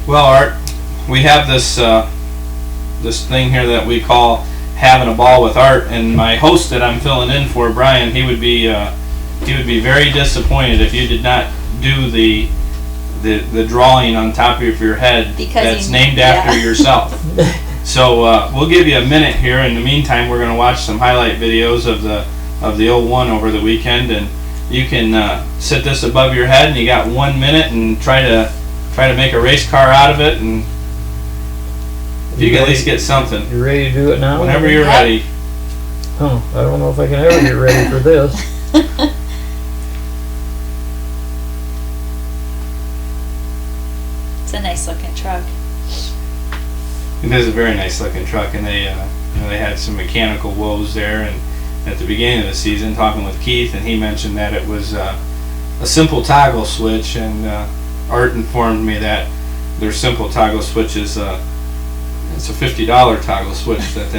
B: Well, Art, we have this this thing here that we call having a ball with Art, and my host that I'm filling in for, Brian, he would be very disappointed if you did not do the drawing on top of your head
A: Because
B: that's named after
A: yeah.
B: yourself. So we'll give you a minute here. In the meantime, we're going to watch some highlight videos of the 01 over the weekend, and you can set this above your head, and you got 1 minute, and try to make a race car out of it, and if you can at least get something.
I: You ready to do it now?
B: Whenever you're
A: Yep.
B: ready.
I: Huh, I don't know if I can ever get ready for this.
A: It's a nice looking truck.
B: It is a very nice looking truck, and they they had some mechanical woes there, and at the beginning of the season, talking with Keith, and he mentioned that it was a simple toggle switch, and Art informed me that their simple toggle switch is it's a $50 toggle switch that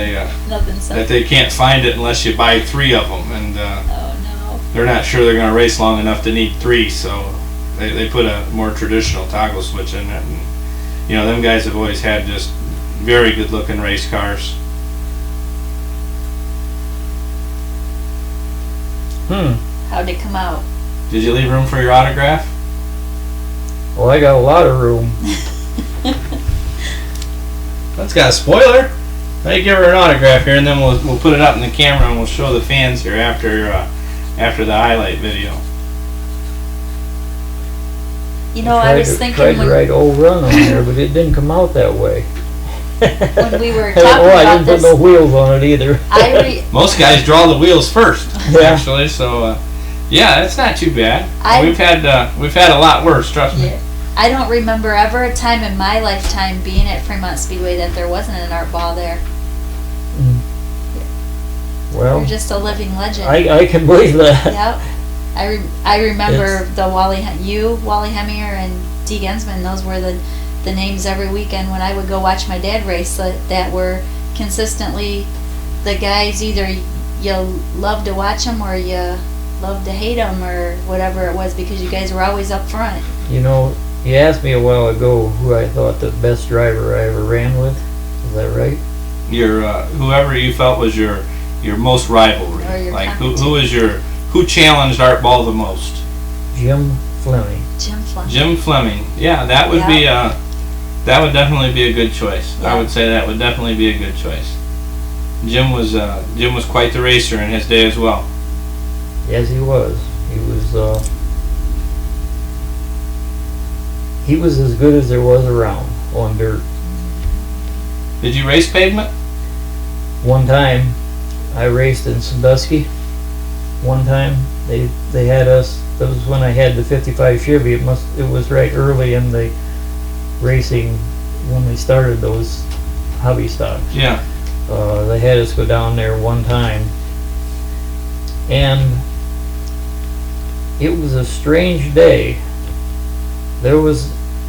A: Nothing so.
B: that they can't find it unless you buy 3 of them, and
A: Oh no.
B: they're not sure they're going to race long enough to need 3, so they put a more traditional toggle switch in it, and you know, them guys have always had just very good looking race cars.
A: How'd it come out?
B: Did you leave room for your autograph?
I: Well, I got a lot of room.
B: That's got a spoiler. Let me give her an autograph here, and then we'll put it up in the camera, and we'll show the fans here after the highlight video.
A: You know, I was thinking
I: tried to
A: when
I: write "old run" on there, but it didn't come out that way.
A: When we were
I: Oh,
A: talking
I: I
A: about
I: didn't
A: this,
I: put no wheels on it either.
B: Most guys draw the wheels first,
I: Yeah.
B: actually. So, yeah, it's not too bad.
A: I-
B: We've had a lot worse. Trust me.
A: Yeah. I don't remember ever a time in my lifetime being at Fremont Speedway that there wasn't an Art Ball there.
I: Well,
A: You're just a living legend.
I: I can believe that.
A: Yep. I remember Wally Hemier and Dee Gensman. Those were the names every weekend when I would go watch my dad race that were consistently the guys. Either you love to watch them or you love to hate them or whatever it was, because you guys were always up front.
I: You know, you asked me a while ago who I thought the best driver I ever ran with. Is that right?
B: Your whoever you felt was your most rivalry.
A: Or your
B: Like
A: competition.
B: who challenged Art Ball the most?
I: Jim Fleming.
A: Jim Fleming.
B: Jim Fleming. Yeah, that would be that would definitely be a good choice.
A: Yeah.
B: I would say that would definitely be a good choice. Jim was quite the racer in his day as well.
I: Yes, he was. He was as good as there was around on dirt.
B: Did you race pavement?
I: One time, I raced in Sandusky. One time, they had us. That was when I had the '55 Chevy. It was right early in the racing when they started those hobby stocks.
B: Yeah.
I: They had us go down there one time, and it was a strange day.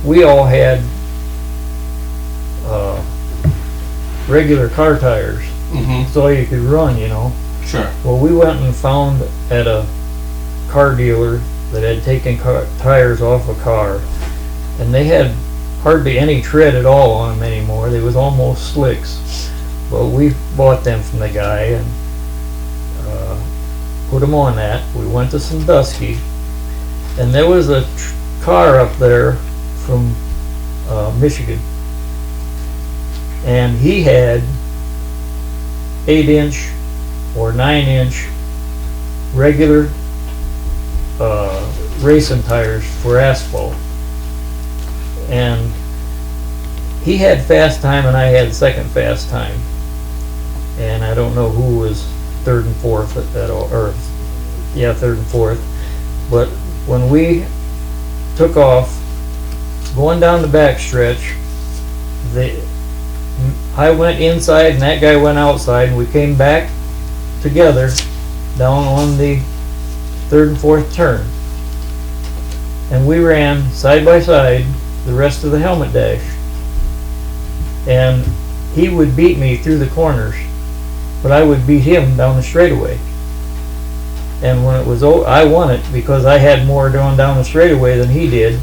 I: We all had regular car tires, so you could run, you know.
B: Sure.
I: Well, we went and found at a car dealer that had taken tires off a car, and they had hardly any tread at all on them anymore. They was almost slicks. Well, we bought them from the guy and put them on that. We went to Sandusky, and there was a car up there from Michigan, and he had 8-inch or 9-inch regular racing tires for asphalt, and he had fast time and I had second fast time, and I don't know who was third and fourth at all, or yeah, third and fourth. But when we took off going down the back stretch, I went inside and that guy went outside, and we came back together down on the third and fourth turn, and we ran side by side the rest of the helmet dash, and he would beat me through the corners, but I would beat him down the straightaway. And when it was over, I won it because I had more going down the straightaway than he did.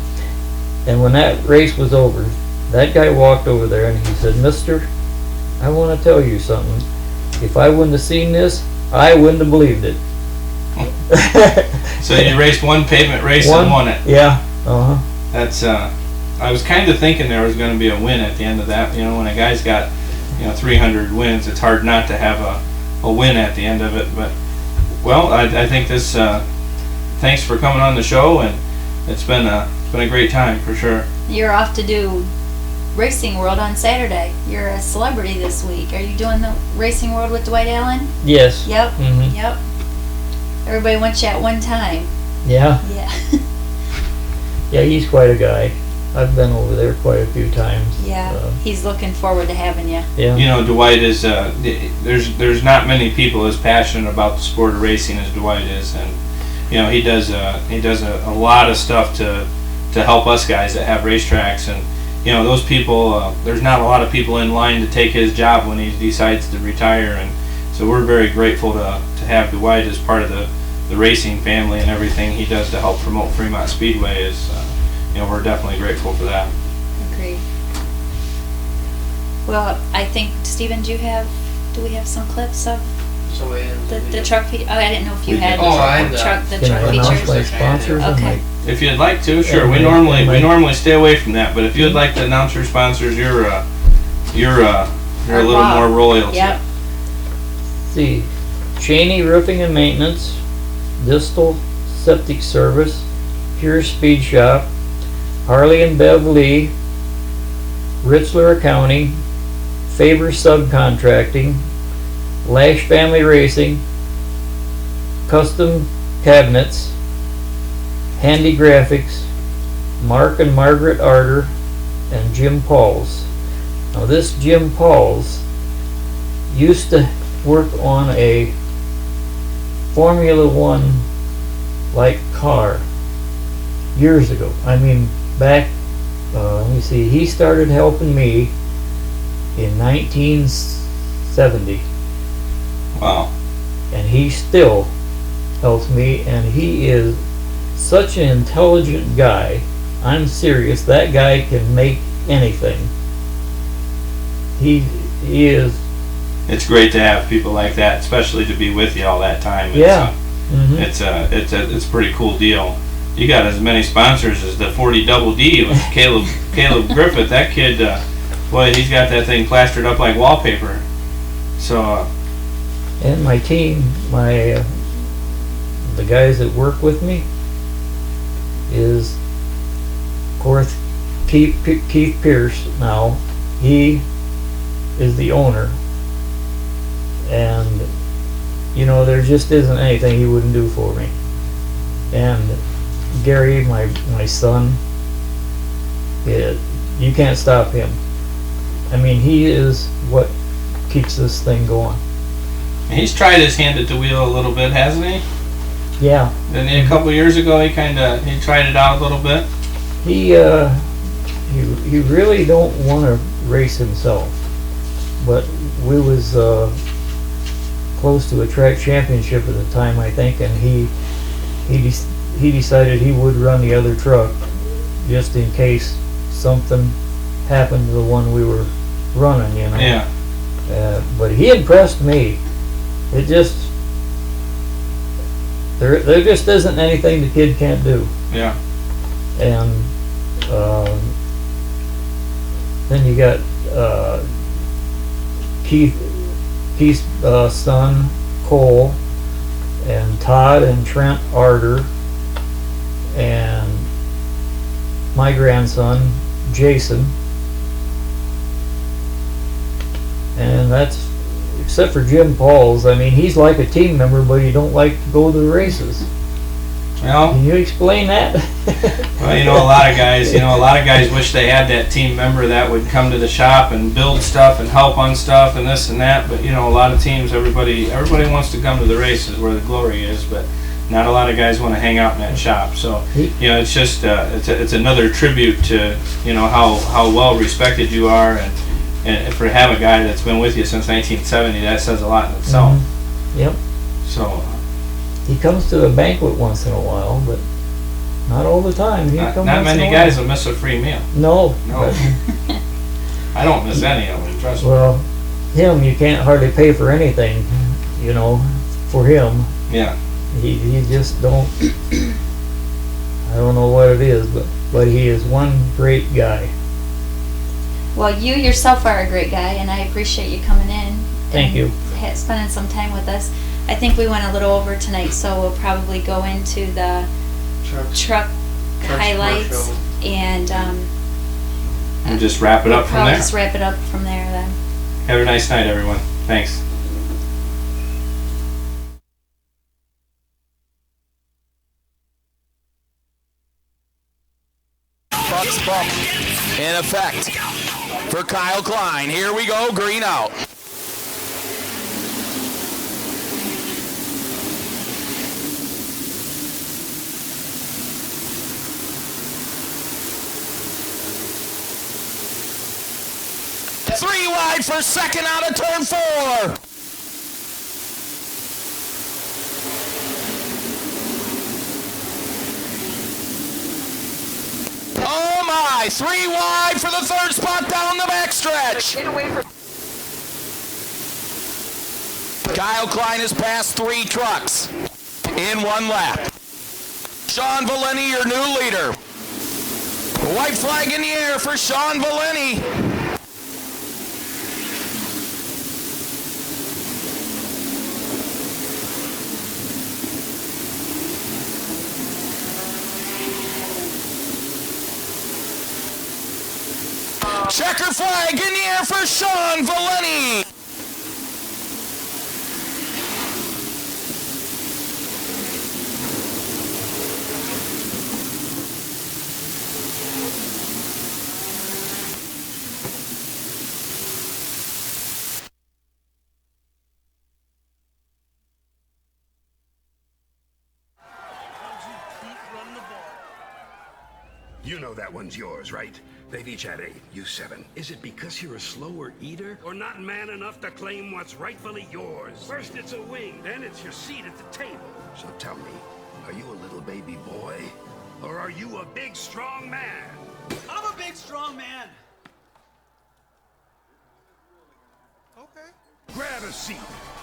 I: And when that race was over, that guy walked over there and he said, "Mister, I want to tell you something. If I wouldn't have seen this, I wouldn't have believed it."
B: So you raced one pavement race and won it.
I: Yeah.
B: That's I was kind of thinking there was going to be a win at the end of that. You know, when a guy's got 300 wins, it's hard not to have a win at the end of it. But well, I think this. Thanks for coming on the show, and it's been a great time for sure.
A: You're off to do Racing World on Saturday. You're a celebrity this week. Are you doing the Racing World with Dwight Allen?
I: Yes.
A: Yep. Yep. Everybody wants you at one time.
I: Yeah.
A: Yeah.
I: Yeah, he's quite a guy. I've been over there quite a few times.
A: Yeah. He's looking forward to having you.
I: Yeah.
B: You know, Dwight is. There's not many people as passionate about the sport of racing as Dwight is, and he does a lot of stuff to help us guys that have racetracks, and those people. There's not a lot of people in line to take his job when he decides to retire, and so we're very grateful to have Dwight as part of the racing family, and everything he does to help promote Fremont Speedway is. We're definitely grateful for that.
A: Agreed. Well, I think, Stephen, do we have some clips of the truck feature? Oh, I didn't know if you
B: We
A: had
B: did.
A: the truck
I: Can I announce my
A: features.
I: sponsors? and
A: Okay.
B: If you'd like to, sure.
I: Yeah,
B: We
I: my-
B: normally stay away from that, but if you'd like to announce your sponsors, you're a little
A: Rob.
B: more royalty.
A: Yep.
I: See, Cheney Roofing and Maintenance, Distal Septic Service, Pure Speed Shop, Harley and Bev Lee, Ritzler Accounting, Faber Subcontracting, Lash Family Racing, Custom Cabinets, Handy Graphics, Mark and Margaret Arter, and Jim Pauls. Now this Jim Pauls used to work on a Formula One like car years ago. I mean, back, let me see, he started helping me in 1970.
B: Wow.
I: And he still helps me, and he is such an intelligent guy. I'm serious, that guy can make anything. He is.
B: It's great to have people like that, especially to be with you all that time.
I: Yeah.
B: It's a pretty cool deal. You got as many sponsors as the 40 Double D with Caleb Griffith. That kid, boy, he's got that thing plastered up like wallpaper. So.
I: And my team, the guys that work with me, is, of course, Keith Pierce. Now, he is the owner, and you know, there just isn't anything he wouldn't do for me. And Gary, my son, you can't stop him. I mean, he is what keeps this thing going.
B: He's tried his hand at the wheel a little bit, hasn't he?
I: Yeah.
B: And a couple years ago, he tried it out a little bit.
I: He really don't want to race himself, but we was close to a track championship at the time, I think, and he decided he would run the other truck just in case something happened to the one we were running, you know.
B: Yeah.
I: But he impressed me. It just there just isn't anything the kid can't do.
B: Yeah.
I: And then you got Keith's son Cole, and Todd and Trent Arter, and my grandson Jason, and that's, except for Jim Pauls. I mean, he's like a team member, but he don't like to go to the races.
B: Well,
I: Can you explain that?
B: well, a lot of guys wish they had that team member that would come to the shop and build stuff and help on stuff and this and that. But a lot of teams, everybody wants to come to the races where the glory is, but not a lot of guys want to hang out in that shop. So it's just it's another tribute to how well respected you are, and for have a guy that's been with you since 1970, that says a lot in itself.
I: Mm-hmm. Yep.
B: So.
I: He comes to a banquet once in a while, but not all the time.
B: Not many guys will miss a free meal.
I: No.
B: I don't miss any of them, trust me.
I: Well, him, you can't hardly pay for anything, for him.
B: Yeah.
I: He just don't, I don't know what it is, but he is one great guy.
A: Well, you yourself are a great guy, and I appreciate you coming in.
I: Thank you.
A: Spending some time with us. I think we went a little over tonight, so we'll probably go into the truck highlights and
B: just wrap it up from there.
A: Just wrap it up from there then.
B: Have a nice night, everyone. Thanks.
D: Bucks bump in effect for Kyle Klein. Here we go, green out. Three wide for second out of turn 4. Oh my, 3 wide for the third spot down the backstretch. Kyle Klein has passed 3 trucks in 1 lap. Sean Valeni, your new leader. White flag in the air for Sean Valeni. Checker flag in the air for Sean Valeni.
J: You know that one's yours, right? They've each had 8, you 7. Is it because you're a slower eater? Or not man enough to claim what's rightfully yours? First it's a wing, then it's your seat at the table. So tell me, are you a little baby boy? Or are you a big, strong man?
C: I'm a big, strong man. Okay.
J: Grab a seat.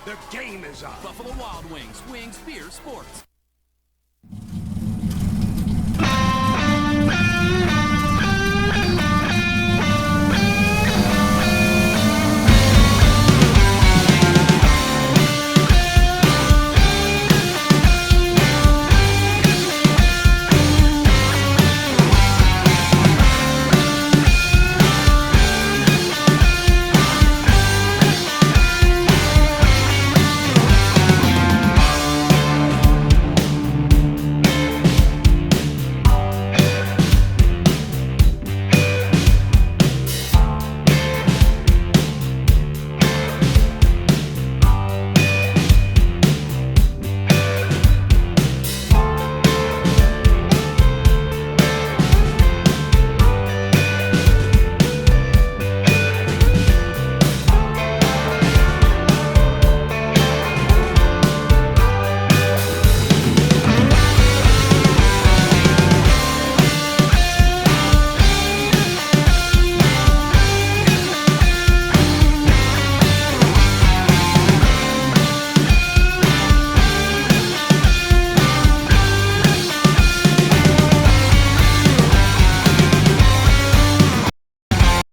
J: The game is on.
F: Buffalo Wild Wings, wings, beer, sports.